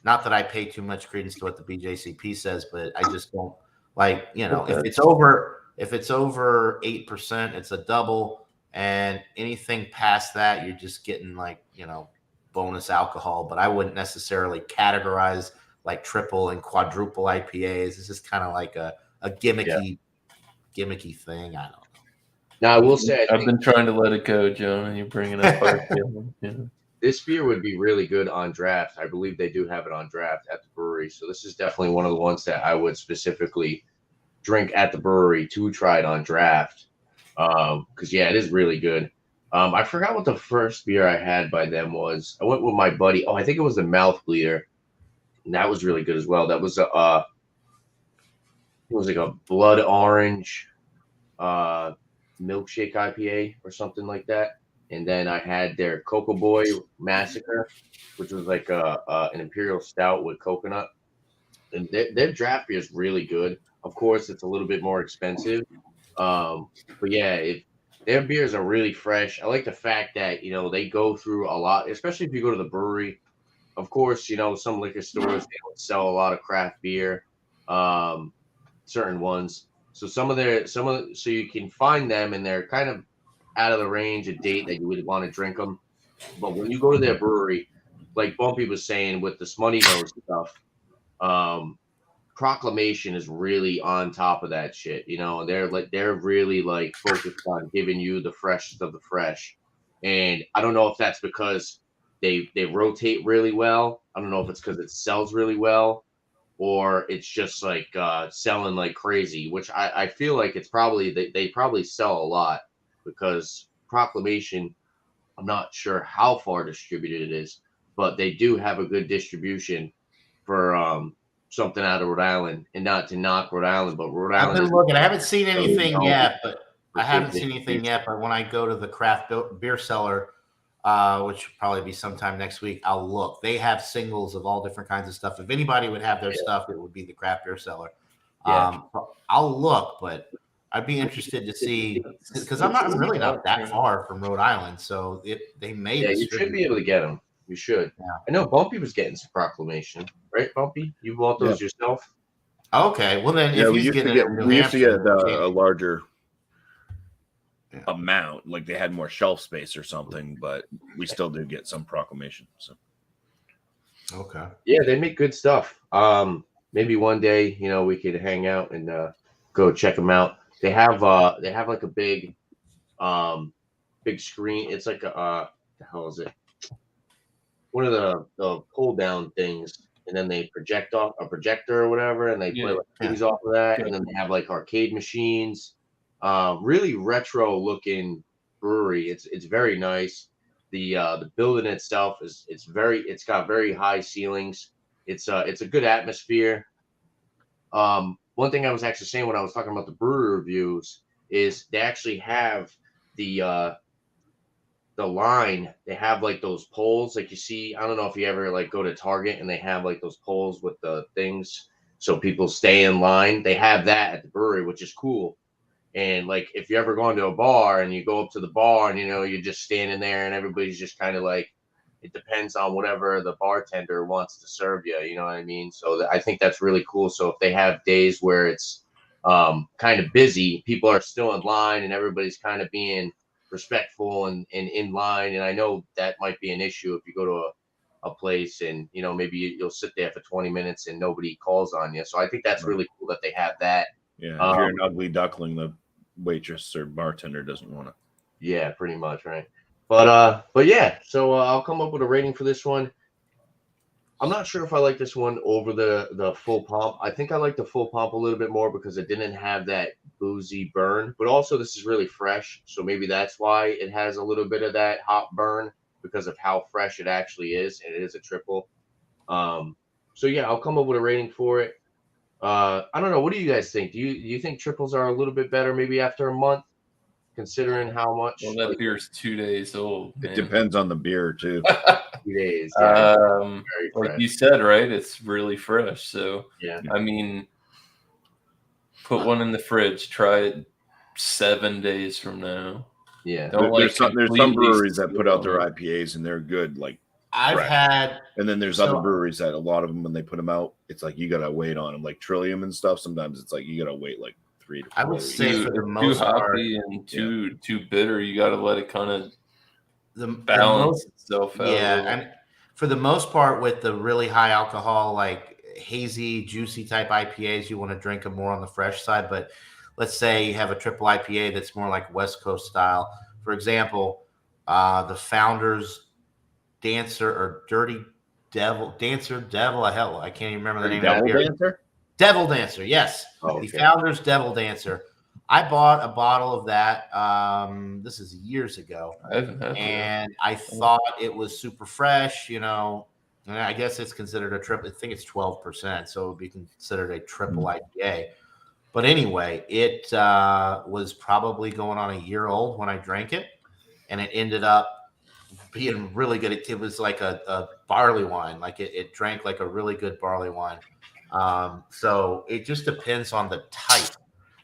not that I pay too much credence to what the BJCP says, but I just don't like, you know, if Okay. it's over 8%, it's a double, and anything past that, you're just getting like, you know, bonus alcohol. But I wouldn't necessarily categorize like triple and quadruple IPAs. It's just kind of like a gimmicky thing. I don't know. Now I will say, I've been trying to let it go, Joe, and you're bringing up IPA. Yeah. this beer would be really good on draft. I believe they do have it on draft at the brewery. So this is definitely one of the ones that I would specifically drink at the brewery to try it on draft. Because yeah, it is really good. I forgot what the first beer I had by them was. I went with my buddy. Oh, I think it was the Mouth Bleeder. And that was really good as well. That was it was like a blood orange milkshake IPA or something like that. And then I had their Cocoa Boy Massacre, which was like an imperial stout with coconut. And their draft beer is really good. Of course, it's a little bit more expensive. But yeah, their beers are really fresh. I like the fact that, you know, they go through a lot, especially if you go to the brewery. Of course, you know, some liquor stores, they don't sell a lot of craft beer, certain ones. So so you can find them and they're kind of out of the range of date that you would want to drink them. But when you go to their brewery, like Bumpy was saying with the Smutty Nose stuff, Proclamation is really on top of that shit. You know, they're really like focused on giving you the freshest of the fresh. And I don't know if that's because they rotate really well. I don't know if it's because it sells really well, or it's just like selling like crazy, which I feel like it's probably they probably sell a lot, because Proclamation, I'm not sure how far distributed it is, but they do have a good distribution for something out of Rhode Island. And not to knock Rhode Island, but Rhode I've Island been looking. I haven't seen anything known yet, but for I haven't good seen anything distribution. yet. But when I go to the craft beer cellar, which will probably be sometime next week, I'll look. They have singles of all different kinds of stuff. If anybody would have their stuff, it would be the craft beer cellar. Yeah. I'll look, but I'd be interested to see, because I'm really not that far from Rhode Island, so they may. Yeah, you should be able to get them. You should. Yeah. I know Bumpy was getting some Proclamation, right, Bumpy? You bought those yourself? Okay, well then, Yeah, if we he's used to getting get it in New we used to get Hampshire, a larger Yeah. amount, like they had more shelf space or something, but we still do get some Proclamation. So okay. Yeah, they make good stuff. Maybe one day, you know, we could hang out and go check them out. They have like a big screen. It's like the hell is it? One of the pull down things, and then they project off a projector or whatever, and they play like things off of that, and then they have like arcade machines. Really retro looking brewery. It's very nice. The building itself it's got very high ceilings. It's a good atmosphere. One thing I was actually saying when I was talking about the brewery reviews is they actually have the the line, they have like those poles, like you see. I don't know if you ever like go to Target and they have like those poles with the things so people stay in line. They have that at the brewery, which is cool. And like if you ever gone to a bar and you go up to the bar and you're just standing there and everybody's just kind of like, it depends on whatever the bartender wants to serve you. You know what I mean? So I think that's really cool. So if they have days where it's kind of busy, people are still in line and everybody's kind of being respectful and in line. And I know that might be an issue if you go to a place and maybe you'll sit there for 20 minutes and nobody calls on you. So I think that's really cool that they have that. Yeah, if you're an ugly duckling, the waitress or bartender doesn't want to. Yeah, pretty much, right? But yeah, so I'll come up with a rating for this one. I'm not sure if I like this one over the full pump. I think I like the full pump a little bit more because it didn't have that boozy burn, but also this is really fresh, so maybe that's why it has a little bit of that hop burn because of how fresh it actually is, and it is a triple. So yeah, I'll come up with a rating for it. I don't know. What do you guys think? Do you think triples are a little bit better maybe after a month, considering how much? Well, that beer's 2 days old. It depends on the beer too. 2 days. Yeah, like you said, right? It's really fresh. So yeah, I mean, put one in the fridge. Try it 7 days from now. yeah. There's some breweries that put out their IPAs and they're good. Like I've had, and then there's other breweries that a lot of them when they put them out, it's like you gotta wait on them, like Trillium and stuff. Sometimes it's like you gotta wait like 3 to 4 I would weeks. say for the too most part, hoppy and too bitter. You got to let it kind of the balance itself out. Yeah, and for the most part, with the really high alcohol, like hazy, juicy type IPAs, you want to drink them more on the fresh side. But let's say you have a triple IPA that's more like West Coast style. For example, the Founders Dancer or Dirty Devil Dancer Devil. Hell, I can't even remember the name of that beer. Dancer? Devil Dancer, yes. Oh, The okay. Founders Devil Dancer. I bought a bottle of that. This is years ago. I haven't had that. And I thought it was super fresh, and I guess it's considered a triple. I think it's 12%, so it would be considered a triple IPA. But anyway, it was probably going on a year old when I drank it, and it ended up being really good. It was like a barley wine, like it drank like a really good barley wine. So it just depends on the type.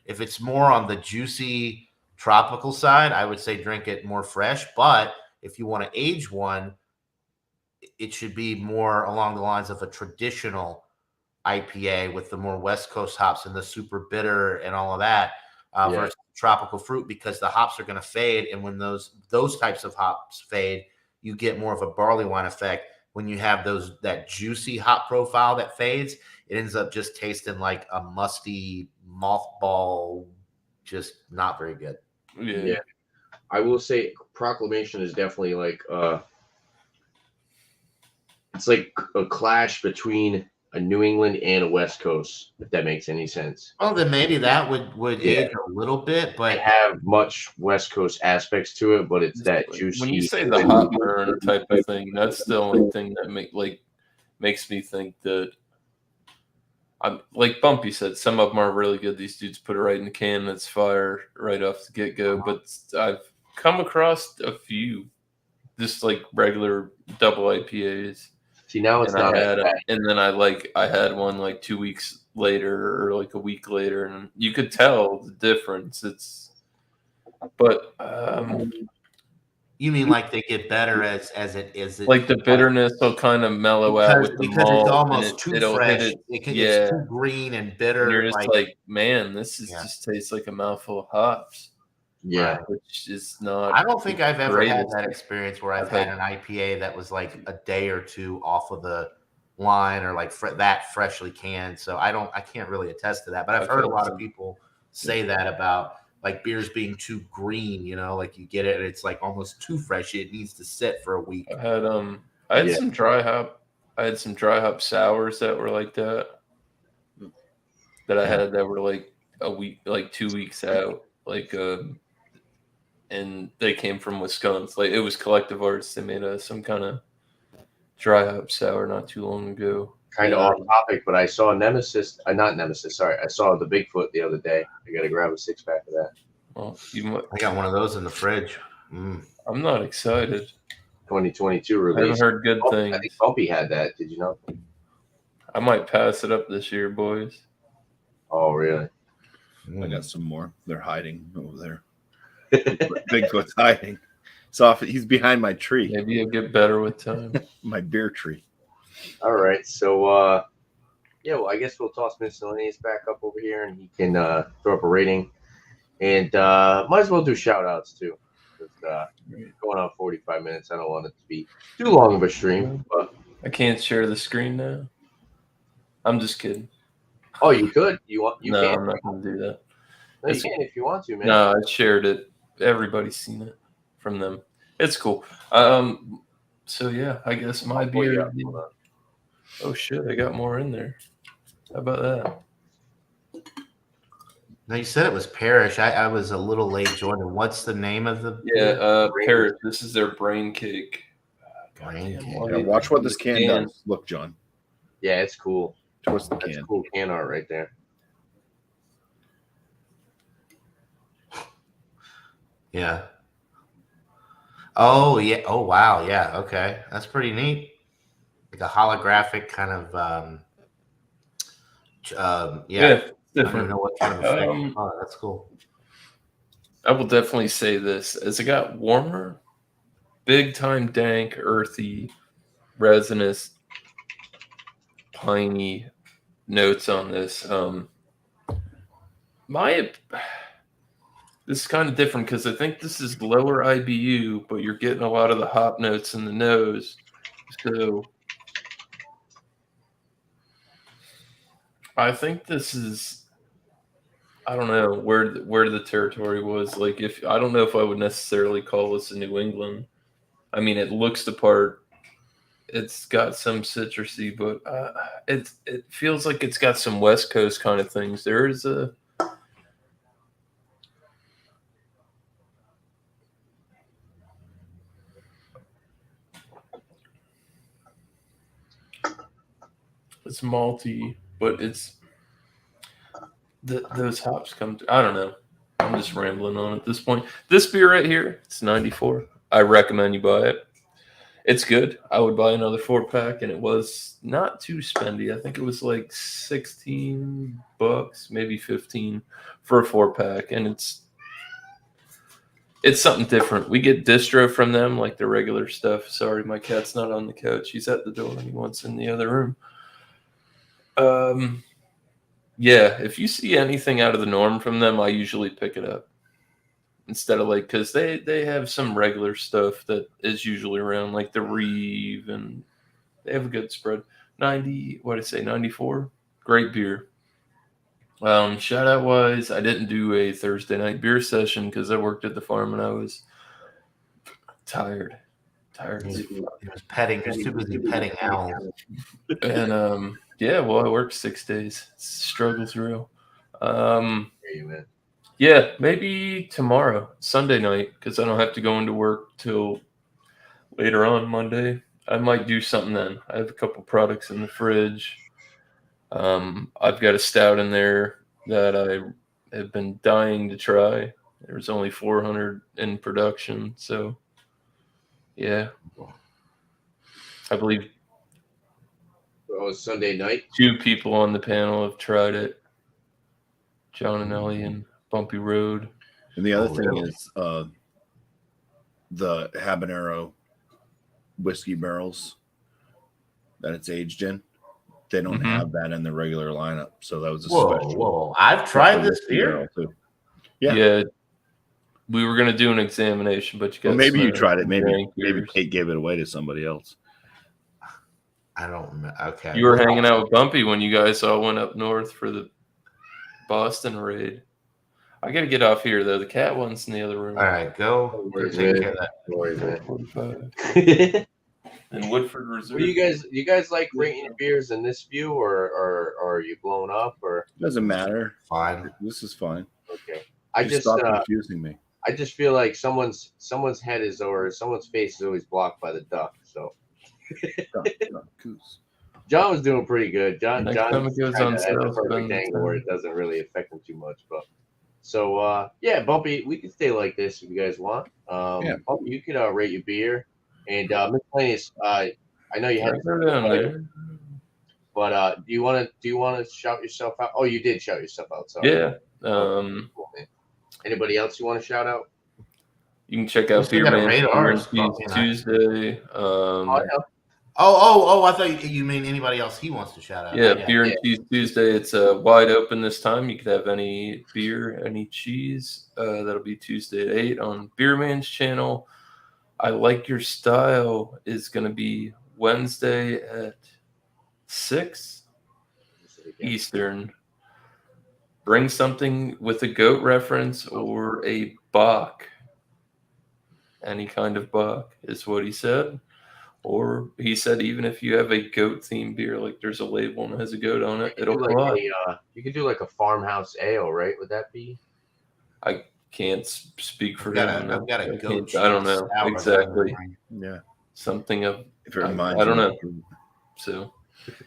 If it's more on the juicy tropical side, I would say drink it more fresh. But if you want to age one, it should be more along the lines of a traditional IPA with the more West Coast hops and the super bitter and all of that versus tropical fruit, because the hops are going to fade. And when those types of hops fade, you get more of a barley wine effect. When you have that juicy hop profile that fades, it ends up just tasting like a musty mothball, just not very good. Yeah. I will say Proclamation is definitely like it's like a clash between a New England and a West Coast, if that makes any sense. Well, then maybe that would age a little bit, but They have much West Coast aspects to it, but it's that juicy. When you say the hot burn type of thing, that's the only thing that makes me think that. I'm like Bumpy said, some of them are really good. These dudes put it right in the can, that's fire right off the get go. But I've come across a few just like regular double IPAs. See, now it's not as bad. And then I had one like 2 weeks later or like a week later, and you could tell the difference. you mean like they get better as it like the bitterness will kind of mellow out with the because malt, it's almost and too fresh. It's too green and bitter. And you're just like, man, this just tastes like a mouthful of hops. Yeah, which is not. I don't think I've ever had greatest. that experience where I've had an IPA that was like a day or two off of the line or like that freshly canned. So I can't really attest to that, but I've heard a lot of people say that about like beers being too green, like you get it and it's like almost too fresh. It needs to sit for a week. I had some dry hop. I had some dry hop sours that were like that I had that were like a week, like 2 weeks out, like and they came from Wisconsin. Like it was Collective Arts. They made some kind of dry hop sour not too long ago. Kind of off topic, but I saw Nemesis. Not Nemesis. Sorry, I saw the Bigfoot the other day. I got to grab a 6-pack of that. Well, I got one of those in the fridge. I'm not excited. 2022 I haven't release. heard good I things. think Bumpy had that. Did you know? I might pass it up this year, boys. Oh, really? I got some more. They're hiding over there. Bigfoot's hiding. He's behind my tree, Maybe you'll get better with time. my beer tree. All right. So, yeah, well, I guess we'll toss Miscellaneous back up over here and he can throw up a rating. And might as well do shout outs too. Going on 45 minutes. I don't want it to be too long of a stream. But I can't share the screen now. I'm just kidding. oh, you could. You No, can. I'm not going to do that. No, you It's- can if you want to, man. No, I shared it. Everybody's seen it from them. It's cool. So yeah, I guess my I'll pull you beer. up. Hold on. Oh shit, I got more in there. How about that? No, you said it was Parrish. I was a little late joining. What's the name of the Yeah, Paris. This is their brain cake. Brain Goddamn, cake. why Yeah, did- watch what this can Can. does. Look, John. Yeah, it's cool. Twist the That's can. cool can art right there. Yeah. Oh yeah. Oh wow. Yeah. Okay. That's pretty neat. Like a holographic kind of. Yeah. Yeah, I don't different. know what kind of effect. Um, Oh, that's cool. I will definitely say this: as it got warmer, big time dank, earthy, resinous, piney notes on this. This is kind of different because I think this is lower IBU, but you're getting a lot of the hop notes in the nose. So I think this is, I don't know where the territory was. Like, if I don't know if I would necessarily call this a New England. I mean, it looks the part. It's got some citrusy, but it feels like it's got some West Coast kind of things. There is a it's malty, but it's those hops come. I don't know. I'm just rambling on at this point. This beer right here, it's 94. I recommend you buy it. It's good. I would buy another 4-pack, and it was not too spendy. I think it was like $16, maybe 15 for a 4-pack, and it's something different. We get distro from them, like the regular stuff. Sorry, my cat's not on the couch. He's at the door, and he wants in the other room. Yeah, if you see anything out of the norm from them, I usually pick it up. Instead of like, because they have some regular stuff that is usually around, like the Reeve, and they have a good spread. 94. Great beer. Shout out wise, I didn't do a Thursday night beer session because I worked at the farm and I was tired. He was petting. He was too busy petting owls. And yeah, well, I worked 6 days. Struggle's real. Hey, man. Yeah, maybe tomorrow, Sunday night, because I don't have to go into work till later on Monday. I might do something then. I have a couple products in the fridge. I've got a stout in there that I have been dying to try. There's only 400 in production, so yeah. I believe Oh, it's Sunday night. 2 people on the panel have tried it. John and Ellie and Bumpy Road. And the other Oh, thing really? is the habanero whiskey barrels that it's aged in. They don't Mhm. have that in the regular lineup, so that was a Whoa, special. whoa! I've tried this whiskey beer. barrel, too. Yeah. Yeah. We were gonna do an examination, but you got Well, maybe you smoked tried it. Maybe drinkers. Kate gave it away to somebody else. I don't remember. Okay. You were hanging out with Bumpy when you guys all went up north for the Boston raid. I gotta get off here though. The cat one's in the other room. All right, go. Where's Take it? care of that. No worries, man. 45. And Woodford Reserve. What do you guys like rating your beers in this view, or are you blown up, or Doesn't matter. Fine. This is fine. okay? I just stop confusing me. I just feel like someone's head is, or someone's face is always blocked by the duck. So Goose. John was doing pretty good. John Next time John's it goes kinda on at sale, the it's been perfect the angle where same. it doesn't really affect him too much. But So yeah, Bumpy, we can stay like this if you guys want. Yeah. Bumpy, you can rate your beer, and Miscellaneous. I know you had, Right down there. but do you want to shout yourself out? Oh, you did shout yourself out. Sorry. Yeah. Cool, man. Anybody else you want to shout out? You can check We out still Beer gotta Man rate Beer ours, and Cheese Bumpy and I. Tuesday. Oh! I thought you mean anybody else he wants to shout out. Yeah, Beer and Cheese Tuesday. It's wide open this time. You can have any beer, any cheese. That'll be Tuesday at 8 on Beer Man's channel. I Like Your Style is going to be Wednesday at 6 Eastern. Bring something with a goat reference or a Bach. Any kind of Bach is what he said. Or he said even if you have a goat themed beer, like there's a label and it has a goat on it, it'll fly. You could do like a farmhouse ale, right? Would that be? I can't speak for I've him. got a goat. I don't know sour exactly. Yeah. Something of If it reminds I don't you. know. So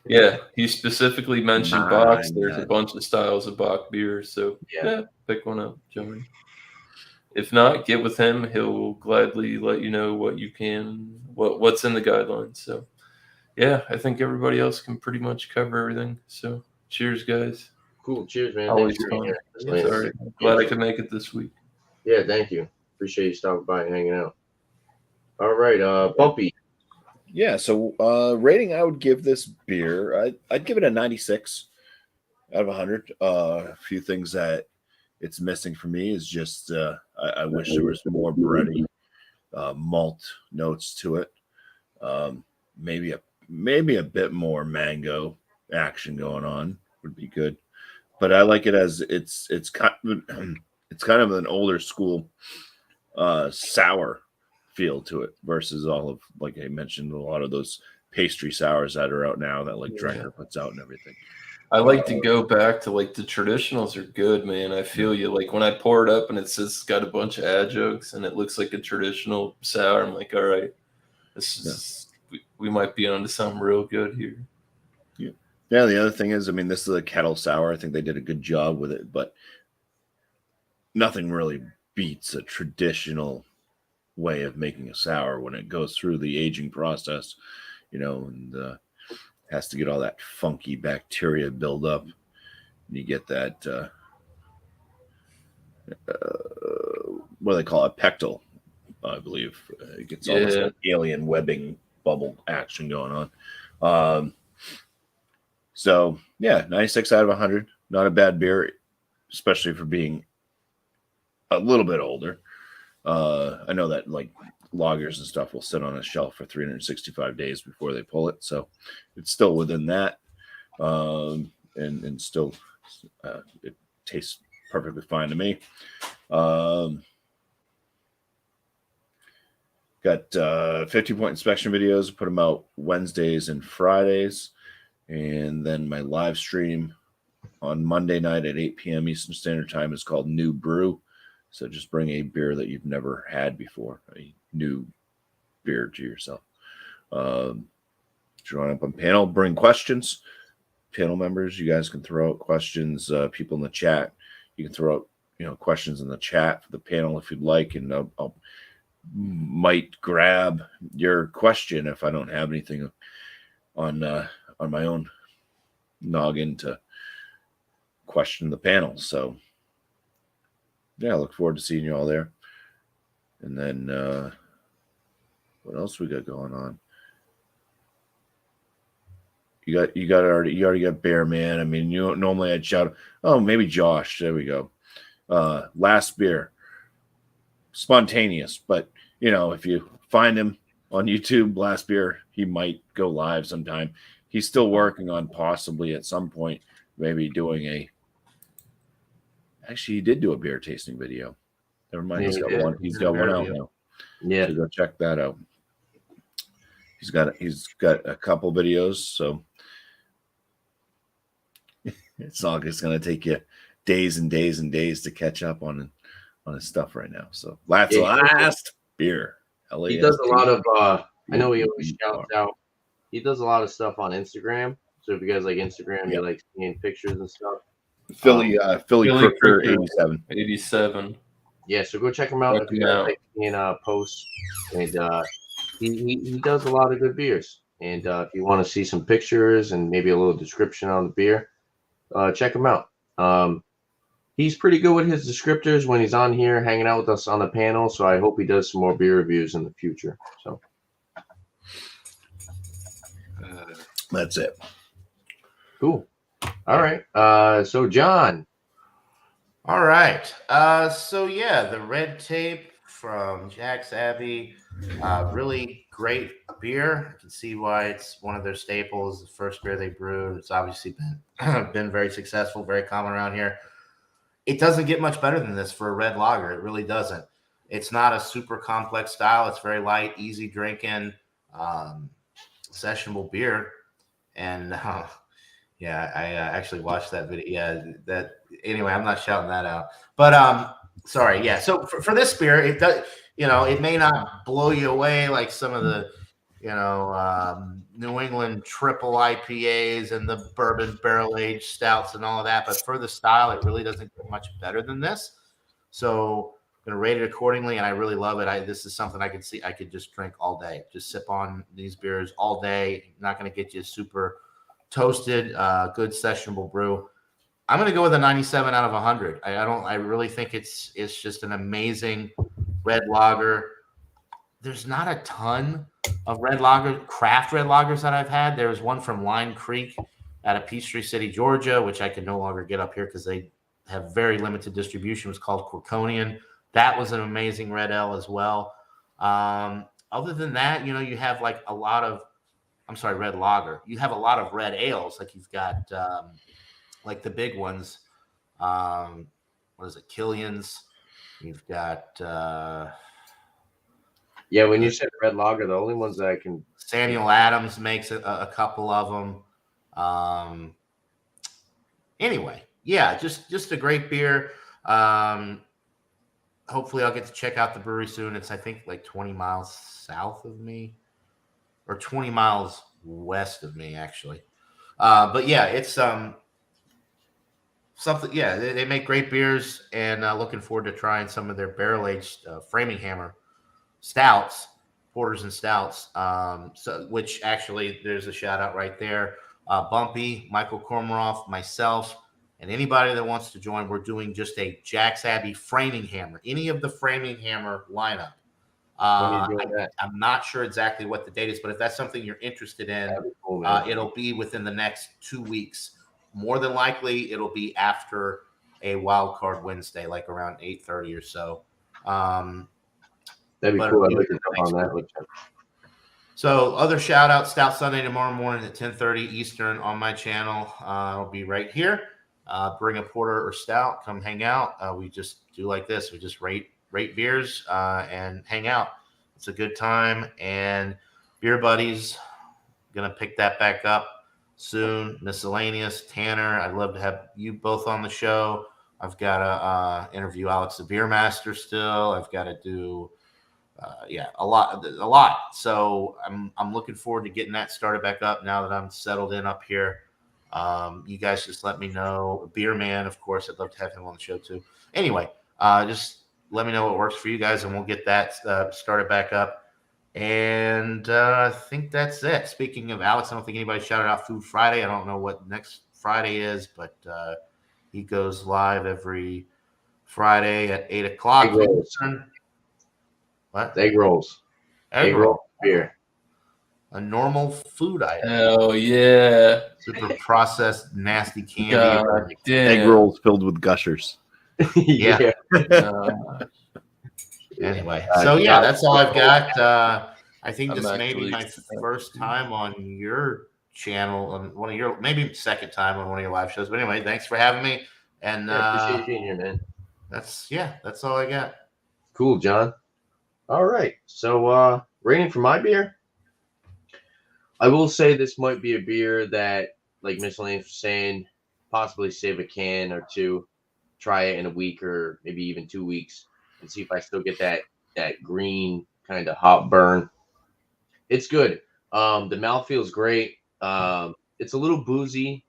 yeah, he specifically mentioned Bach's. There's a bunch of styles of Bach beer, so yeah, pick one up, Joey. If not, get with him. He'll gladly let you know what you can, what's in the guidelines. So yeah, I think everybody else can pretty much cover everything. So cheers, guys. Cool. Cheers, man. Always Thanks for being fun. here. Sorry. Glad I could make it this week. Yeah, thank you. Appreciate you stopping by and hanging out. All right, Bumpy. Yeah, so rating I would give this beer, I'd give it a 96 out of 100. A few things that it's missing for me is just I wish there was more bready malt notes to it. Maybe a bit more mango action going on would be good. But I like it as it's kind of an older school sour feel to it versus all of, like I mentioned, a lot of those pastry sours that are out now that like Drinker puts out and everything. I like to go back to like the traditionals are good, man. I feel you. Like when I pour it up and it says it's got a bunch of adjuncts and it looks like a traditional sour, I'm like, all right, this is we might be onto something real good here. Yeah, the other thing is, I mean, this is a kettle sour. I think they did a good job with it, but nothing really beats a traditional way of making a sour when it goes through the aging process, and has to get all that funky bacteria build up. And you get that, what do they call it? Pectal, I believe. It gets almost like alien webbing bubble action going on. So, yeah, 96 out of 100. Not a bad beer, especially for being a little bit older. I know that like lagers and stuff will sit on a shelf for 365 days before they pull it. So it's still within that. And still it tastes perfectly fine to me. Got 50-point inspection videos. Put them out Wednesdays and Fridays. And then my live stream on Monday night at 8 p.m. Eastern Standard Time is called New Brew. So just bring a beer that you've never had before, a new beer to yourself. Join up on panel, bring questions. Panel members, you guys can throw out questions. People in the chat, you can throw out questions in the chat for the panel if you'd like, and I'll might grab your question if I don't have anything on my own noggin to question the panel. So yeah, I look forward to seeing you all there. And then what else we got going on? You already got Bear Man. I mean, normally I'd shout, oh, maybe Josh. There we go. Last beer. Spontaneous, but if you find him on YouTube, Last Beer, he might go live sometime. He's still working on possibly at some point maybe doing actually he did do a beer tasting video. Never mind, he's got one out now. Yeah, so go check that out. He's got a couple videos, so it's not just gonna take you days and days and days to catch up on his stuff right now. So last beer. He does a lot of I know he always shouts out. He does a lot of stuff on Instagram. So if you guys like Instagram, you like seeing pictures and stuff. Philly Philly Crooker Crooker. 87. 87. Yeah, so go check him out. Check If you him guys out. like seeing posts, and he does a lot of good beers. And if you want to see some pictures and maybe a little description on the beer, check him out. He's pretty good with his descriptors when he's on here hanging out with us on the panel. So I hope he does some more beer reviews in the future. So That's it. cool. All right. So John. All right. So yeah, the Red Tape from Jack's Abbey, really great beer. I can see why it's one of their staples. The first beer they brewed. It's obviously been very successful, very common around here. It doesn't get much better than this for a red lager. It really doesn't. It's not a super complex style. It's very light, easy drinking, sessionable beer. And yeah, I actually watched that video. Yeah, anyway, I'm not shouting that out. But sorry, yeah. So for this beer, it does, it may not blow you away like some of the, New England triple IPAs and the bourbon barrel aged stouts and all of that. But for the style, it really doesn't get much better than this. So I'm gonna rate it accordingly, and I really love it. This is something I could just drink all day, just sip on these beers all day. Not gonna get you super toasted, good sessionable brew. I'm going to go with a 97 out of 100. I really think it's just an amazing red lager. There's not a ton of craft red lagers that I've had. There was one from Line Creek out of Peachtree City, Georgia, which I can no longer get up here because they have very limited distribution. It was called Quirkonian. That was an amazing red ale as well. Other than that, you have like red lager. You have a lot of red ales. Like you've got like the big ones. What is it? Killian's. You've got Yeah, when you said red lager, the only ones that I can. Samuel Adams makes a couple of them. Anyway, yeah, just a great beer. Hopefully I'll get to check out the brewery soon. It's, I think, like 20 miles south of me. Or 20 miles west of me, actually. But yeah, it's something. Yeah, they make great beers, and looking forward to trying some of their barrel aged Framingham stouts, porters and stouts. Which actually, there's a shout out right there. Bumpy, Michael Kormaroff, myself, and anybody that wants to join. We're doing just a Jack's Abbey Framingham, any of the Framingham lineup. I'm not sure exactly what the date is, but if that's something you're interested in, cool, it'll be within the next 2 weeks. More than likely, it'll be after a wild card Wednesday, like around 8:30 or so. That'd be cool. I'd like to jump on that. So other shout out, Stout Sunday tomorrow morning at 10:30 Eastern on my channel. I'll be right here. Bring a porter or stout, come hang out. We just do like this. We just rate beers and hang out. It's a good time. And Beer Buddies, gonna pick that back up soon. Miscellaneous, Tanner, I'd love to have you both on the show. I've got to interview Alex the Beer Master still. I've got to do a lot. So I'm looking forward to getting that started back up now that I'm settled in up here. You guys just let me know. Beer Man, of course, I'd love to have him on the show too. Anyway, just let me know what works for you guys, and we'll get that started back up. And I think that's it. Speaking of Alex, I don't think anybody shouted out Food Friday. I don't know what next Friday is, but he goes live every Friday at 8 o'clock. Egg rolls. What? Egg rolls. Egg roll beer. A normal food item. Oh, yeah. Super processed, nasty candy. God damn. Egg rolls filled with gushers. Yeah. Anyway, so yeah, that's all I've got. I think this may be my first time on your channel, on one of your, maybe second time on one of your live shows. But anyway, thanks for having me. And appreciate you being here, man. That's all I got. Cool, John. All right. So rating for my beer. I will say this might be a beer that, like Miscellaneous was saying, possibly save a can or two, try it in a week or maybe even 2 weeks, and see if I still get that green kind of hot burn. It's good. The mouth feels great. It's a little boozy.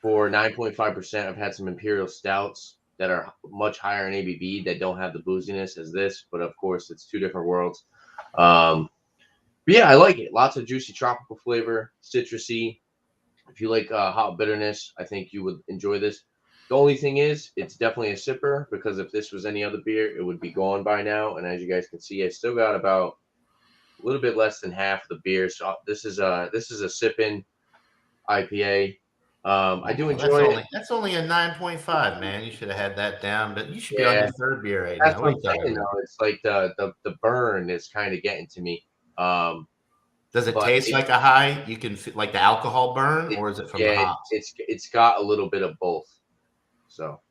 For 9.5%, I've had some Imperial Stouts that are much higher in ABV that don't have the booziness as this, but of course, it's two different worlds. But yeah, I like it. Lots of juicy tropical flavor, citrusy. If you like hot bitterness, I think you would enjoy this. The only thing is, it's definitely a sipper because if this was any other beer, it would be gone by now. And as you guys can see, I still got about a little bit less than half the beer. So this is a sipping IPA. I do enjoy it. That's only a 9.5, man. You should have had that down, but you should be on Yeah. your third beer right That's now. what I'm saying. Though. It's like the burn is kind of getting to me. Does it but taste it- like a high? You can like the alcohol burn, or is it from the yeah, hops? it's got a little bit of both. So,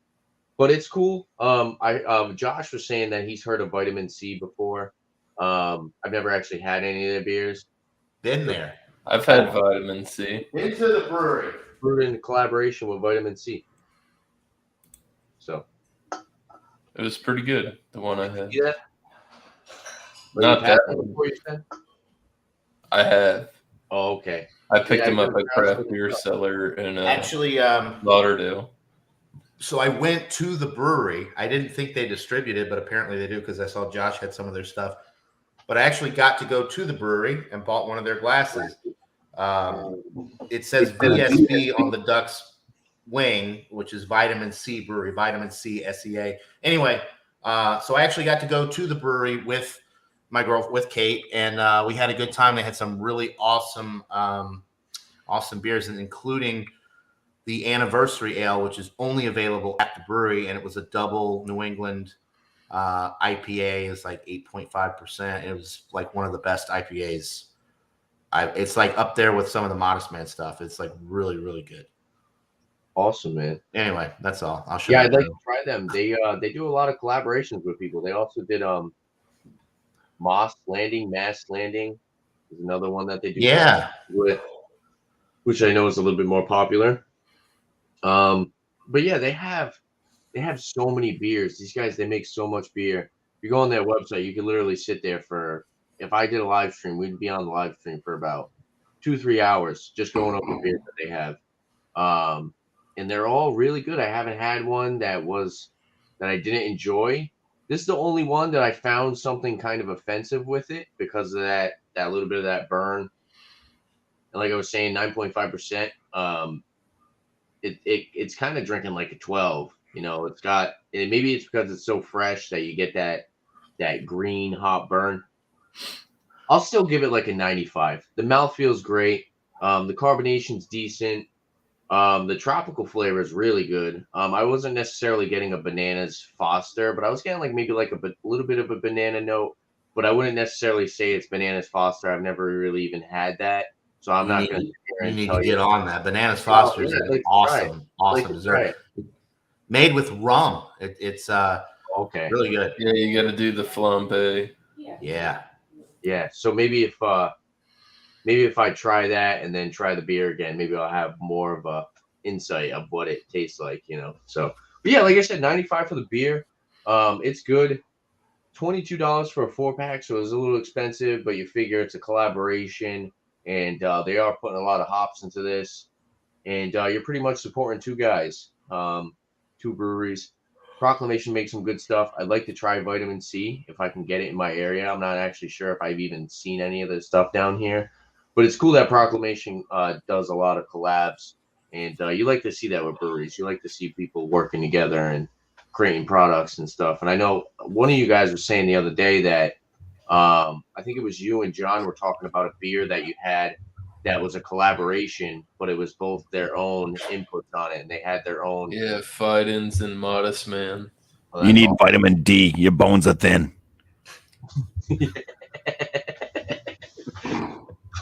but it's cool. Josh was saying that he's heard of Vitamin C before. I've never actually had any of their beers. Been there. I've had vitamin C. Into the brewery. Brewed in collaboration with Vitamin C. So, It was pretty good. The one I had. yeah. Not You've had that one one. before, you said? I have. Oh, okay. I picked Yeah, them up I at Craft Beer Cellar in Actually, Lauderdale. so I went to the brewery. I didn't think they distributed, but apparently they do because I saw Josh had some of their stuff. But I actually got to go to the brewery and bought one of their glasses. It says VSB on the Duck's wing, which is Vitamin C Brewery, Vitamin C SEA. Anyway, so I actually got to go to the brewery with my girlfriend, with Kate, and we had a good time. They had some really awesome beers, and including the anniversary ale, which is only available at the brewery, and it was a double New England IPA. It's like 8.5%. It was like one of the best IPAs. It's like up there with some of the Modest Man stuff. It's like really, really good. Awesome, man. Anyway, that's all. I'll show Yeah, you. I'd like to try them. They do a lot of collaborations with people. They also did Mass Landing is another one that they do. Yeah. With, which I know is a little bit more popular. But yeah, they have so many beers. These guys, they make so much beer. If you go on their website, you can literally sit there for, if I did a live stream, we'd be on the live stream for about 2-3 hours just going over the beers that they have. And they're all really good. I haven't had one that I didn't enjoy. This is the only one that I found something kind of offensive with it because of that little bit of that burn. And like I was saying, 9.5%. It's kind of drinking like a 12. You know, it's got, and maybe it's because it's so fresh that you get that green hot burn. I'll still give it like a 95. The mouth feels great. The carbonation's decent. The tropical flavor is really good. I wasn't necessarily getting a bananas Foster, but I was getting maybe a little bit of a banana note, but I wouldn't necessarily say it's bananas Foster. I've never really even had that. So I'm not going to. You need to get on that. Bananas Foster is an awesome dessert. Made with rum. It's okay. Really good. Yeah, you got to do the flambe. Yeah. So maybe if I try that and then try the beer again, maybe I'll have more of a insight of what it tastes like, you know. So, but yeah, like I said, 95 for the beer. It's good. $22 for a 4-pack, so it's a little expensive, but you figure it's a collaboration, and they are putting a lot of hops into this, and you're pretty much supporting two guys, two breweries. Proclamation makes some good stuff. I'd like to try Vitamin C if I can get it in my area. I'm not actually sure if I've even seen any of this stuff down here, but it's cool that Proclamation does a lot of collabs, and you like to see that with breweries. You like to see people working together and creating products and stuff. And I know one of you guys was saying the other day that I think it was you and John were talking about a beer that you had that was a collaboration, but it was both their own inputs on it, and they had their own. Yeah, Fidens and Modest Man. Well, You need vitamin D. Your bones are thin.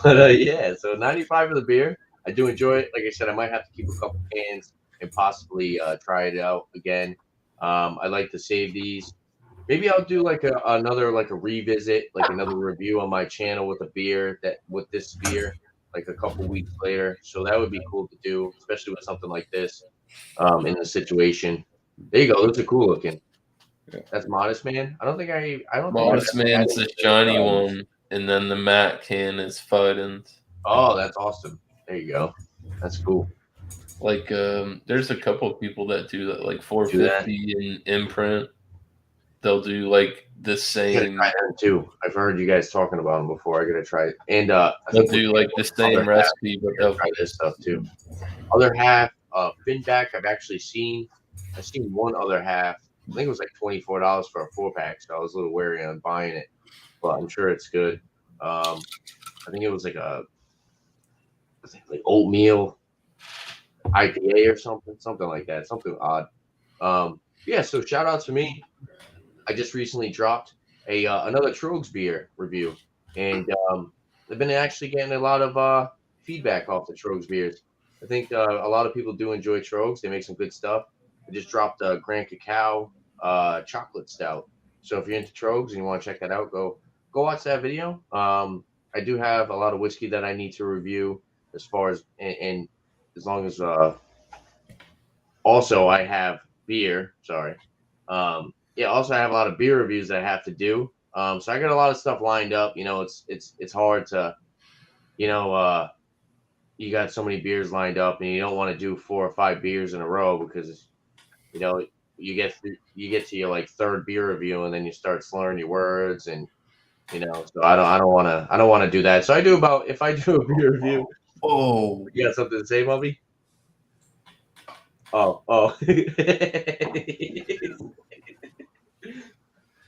But yeah, so 95 for the beer. I do enjoy it. Like I said, I might have to keep a couple cans and possibly try it out again. I like to save these. Maybe I'll do another revisit, another review on my channel with this beer, a couple weeks later. So that would be cool to do, especially with something like this in the situation. There you go. Those are cool looking. Yeah. That's Modest Man. I don't think Modest Man's the shiny one, and then the matte can is Fidens. Oh, that's awesome. There you go. That's cool. Like, there's a couple of people that do that, like 450 in imprint. They'll do like the I gotta same. try them too. I've heard you guys talking about them before. I gotta try it. And I They'll think do like the same other half, recipe, but I gotta they'll try this stuff too. Other half, Finback. I've actually seen. I've seen one other half. I think it was like $24 for a 4-pack. So I was a little wary on buying it, but I'm sure it's good. I think it was like like oatmeal IPA or something like that, something odd. Yeah. So shout out to me. I just recently dropped another Trogs beer review, and I've been actually getting a lot of feedback off the Trogs beers. I think a lot of people do enjoy Trogs. They make some good stuff. I just dropped a Grand Cacao chocolate stout. So if you're into Trogs and you want to check that out, go watch that video. I do have a lot of whiskey that I need to review as far as and as long as also I have beer. Sorry. Yeah, also I have a lot of beer reviews that I have to do. So I got a lot of stuff lined up. You know, it's hard to, you know, you got so many beers lined up, and you don't want to do 4 or 5 beers in a row because, you know, you get to your like third beer review, and then you start slurring your words, and you know. So I don't want to do that. So I do about if I do a beer review. Oh, you got something to say, Bubby? Oh.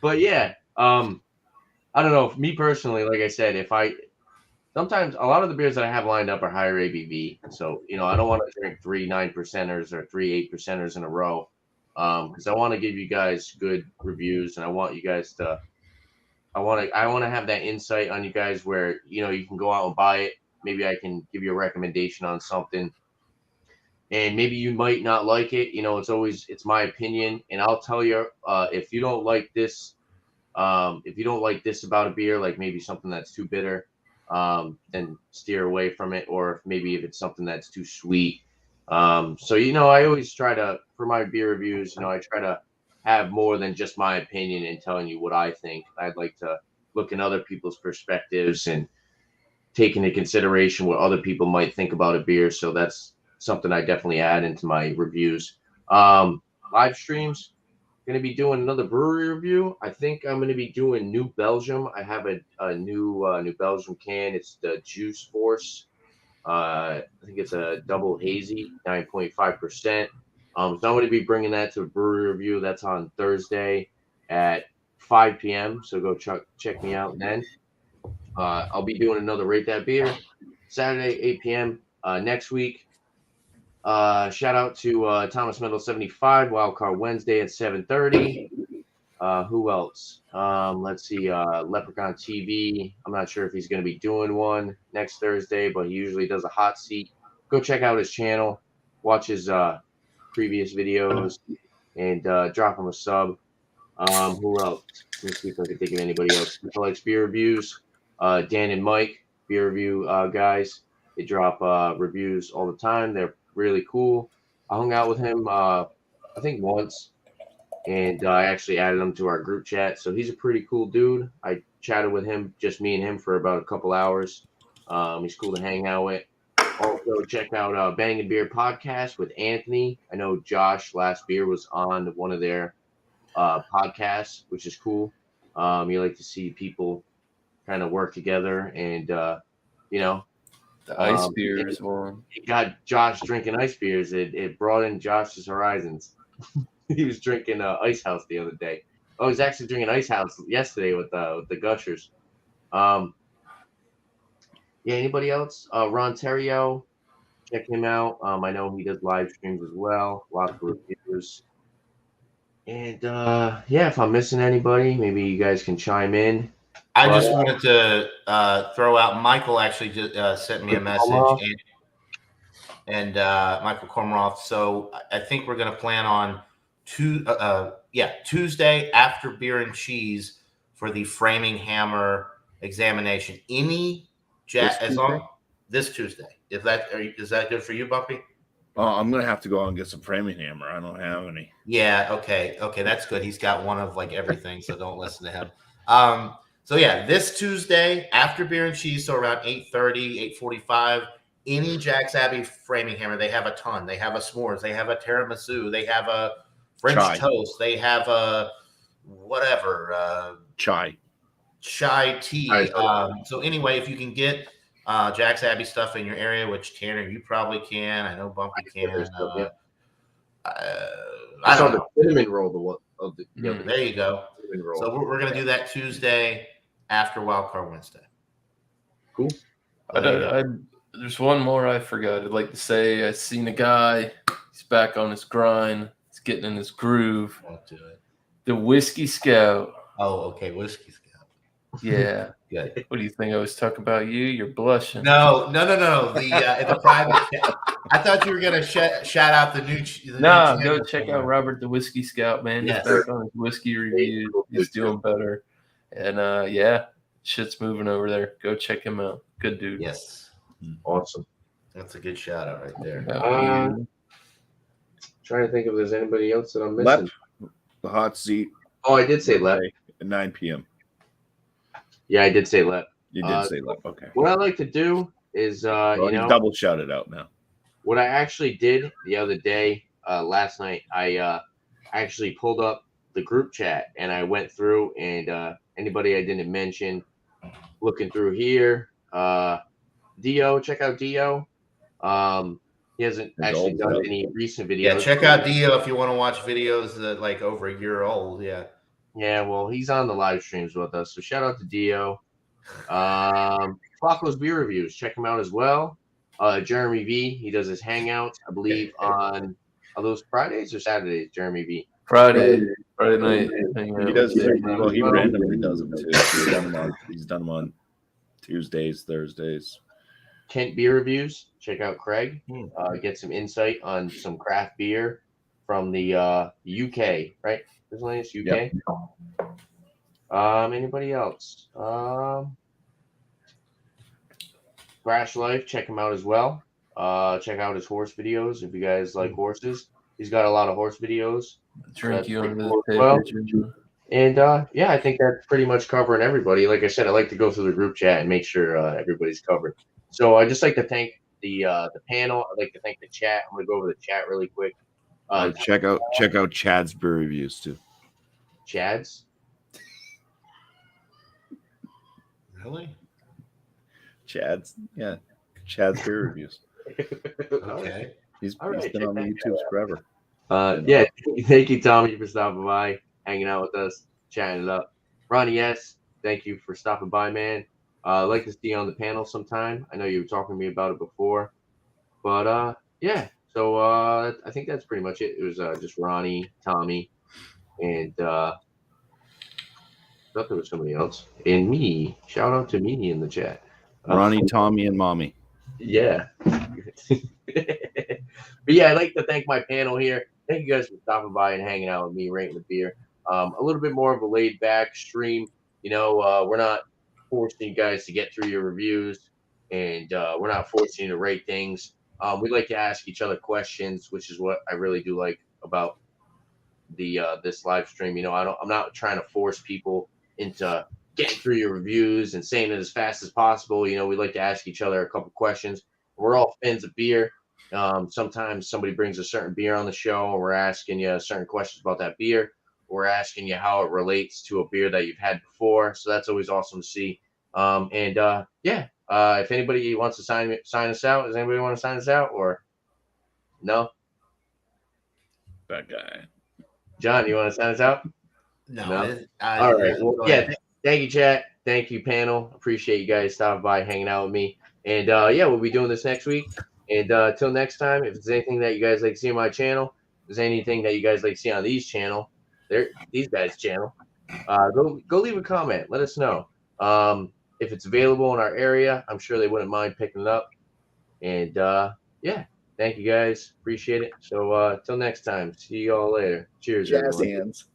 But yeah, I don't know. Me personally, like I said, sometimes a lot of the beers that I have lined up are higher ABV, so you know I don't want to drink 3 9%ers or 3 8%ers in a row, because I want to give you guys good reviews, and I want you guys to, I want to have that insight on you guys where you know you can go out and buy it. Maybe I can give you a recommendation on something, and maybe you might not like it. You know, it's my opinion, and I'll tell you if you don't like this. If you don't like this about a beer, like maybe something that's too bitter, then steer away from it. Or maybe if it's something that's too sweet. So, you know, I always try to, for my beer reviews, you know, I try to have more than just my opinion and telling you what I think. I'd like to look in other people's perspectives and take into consideration what other people might think about a beer. So that's something I definitely add into my reviews. Live streams. Going to be doing another brewery review. I think I'm going to be doing New Belgium. I have a new New Belgium can. It's the Juice Force. I think it's a double hazy, 9.5%. So I'm going to be bringing that to a brewery review. That's on Thursday at 5 p.m. So go check me out then. I'll be doing another Rate That Beer Saturday, 8 p.m. Next week. Shout out to Thomas Mendel 75 Wildcard Wednesday at 7:30. Who else? Let's see. Leprechaun TV. I'm not sure if he's going to be doing one next Thursday, but he usually does a hot seat. Go check out his channel, watch his previous videos, and drop him a sub. Who else? Let me see if I can think of anybody else. Who likes beer reviews? Dan and Mike, beer review guys. They drop reviews all the time. They're really cool. I hung out with him, I think once, and I actually added him to our group chat. So he's a pretty cool dude. I chatted with him, just me and him, for about a couple hours. He's cool to hang out with. Also, check out Bang and Beer podcast with Anthony. I know Josh Last Beer was on one of their podcasts, which is cool. You like to see people kind of work together, and you know. The ice beers one. It got Josh drinking ice beers. It broadened Josh's horizons. He was drinking Ice House the other day. Oh, he's actually drinking Ice House yesterday with the Gushers. Yeah, anybody else? Ron Terrio, check him out. I know he does live streams as well. Lots of reviews. And yeah, if I'm missing anybody, maybe you guys can chime in. I just wanted to throw out, Michael actually just sent me a message, and Michael Kormaroff. So I think we're going to plan on Tuesday after Beer and Cheese for the Framing Hammer examination. This Tuesday. Is that good for you, Bumpy? I'm gonna have to go out and get some Framing Hammer. I don't have any. Yeah. Okay, that's good. He's got one of like everything, so don't listen to him. So yeah, this Tuesday after Beer and Cheese, so around 8:30, 8:45, any Jack's Abbey framing hammer. They have a ton. They have a s'mores. They have a tiramisu. They have a French Chai. toast. They have a whatever Chai. chai tea. Chai. So anyway, if you can get Jack's Abbey stuff in your area, which Tanner, you probably can. I know Bumpy can. I I saw don't the know. cinnamon roll the other There you go. cinnamon roll. So we're going to do that Tuesday after Wildcard Wednesday. Cool. There's one more I forgot. I'd like to say I seen a guy. He's back on his grind. He's getting in his groove. Won't do it. The Whiskey Scout. Oh, okay. Whiskey Scout. Yeah. Good. What do you think I was talking about you? You're blushing. No. The private chat. I thought you were going to shout out the new. No, new go channel. check out Robert the Whiskey Scout, man. Yes. He's back on his whiskey reviews. He's doing better. And yeah, shit's moving over there. Go check him out. Good dude. Yes. Awesome. That's a good shout out right there. Trying to think if there's anybody else that I'm Lep, missing. the hot seat Oh, I did say Lep. at 9 p.m. Yeah, I did say Lep. You did say Lep. Okay. What I like to do is, Well, you double shouted out now. what I actually did the other day, last night, I actually pulled up the group chat and I went through and anybody I didn't mention, looking through here, Dio, check out Dio. He hasn't His actually old done stuff. any recent videos. Yeah, check out Dio if you want to watch videos that like over a year old. Yeah. Yeah, well, he's on the live streams with us, so shout out to Dio. Flacco's beer reviews, check him out as well. Jeremy V, he does his hangouts, I believe, on are those Fridays or Saturdays? Jeremy V. Friday night. He does. Well, he randomly does them too. He's done them on Tuesdays, Thursdays. Kent beer reviews, check out Craig. Get some insight on some craft beer from the UK, right? Miscellaneous UK. Yep. Anybody else? Brash Life, check him out as well. Check out his horse videos if you guys like horses. He's got a lot of horse videos. Drink you under the Well, table. And yeah, I think that's pretty much covering everybody. Like I said, I like to go through the group chat and make sure everybody's covered. So I just like to thank the panel. I'd like to thank the chat. I'm gonna go over the chat really quick. Check out Chad's beer reviews too. Chad's. Really? Chad's beer reviews. Okay. He's All right, been on the check that YouTubes forever. Yeah, thank you, Tommy, for stopping by, hanging out with us, chatting it up. Ronnie S, thank you for stopping by, man. I'd like to see you on the panel sometime. I know you were talking to me about it before, but yeah. So I think that's pretty much it. It was just Ronnie, Tommy, and I thought there was somebody else, and me. Shout out to me in the chat. Ronnie, Tommy, and Mommy. Yeah. But yeah, I'd like to thank my panel here. Thank you guys for stopping by and hanging out with me, rating the beer. A little bit more of a laid back stream. You know, we're not forcing you guys to get through your reviews, and we're not forcing you to rate things. We like to ask each other questions, which is what I really do like about the this live stream. You know, I'm not trying to force people into getting through your reviews and saying it as fast as possible. You know, we like to ask each other a couple questions. We're all fans of beer. Sometimes somebody brings a certain beer on the show, and we're asking you certain questions about that beer. We're asking you how it relates to a beer that you've had before. So that's always awesome to see. If anybody wants to sign us out, does anybody want to sign us out or no? That guy. John, you want to sign us out? No. All right. Well, yeah. Thank you, chat. Thank you, panel. Appreciate you guys stopping by, hanging out with me. And we'll be doing this next week. And till next time, if there's anything that you guys like to see on my channel, if there's anything that you guys like to see on these guys' channel, go leave a comment. Let us know. If it's available in our area, I'm sure they wouldn't mind picking it up. And thank you guys. Appreciate it. So till next time, see you all later. Cheers, Jazz everyone. hands.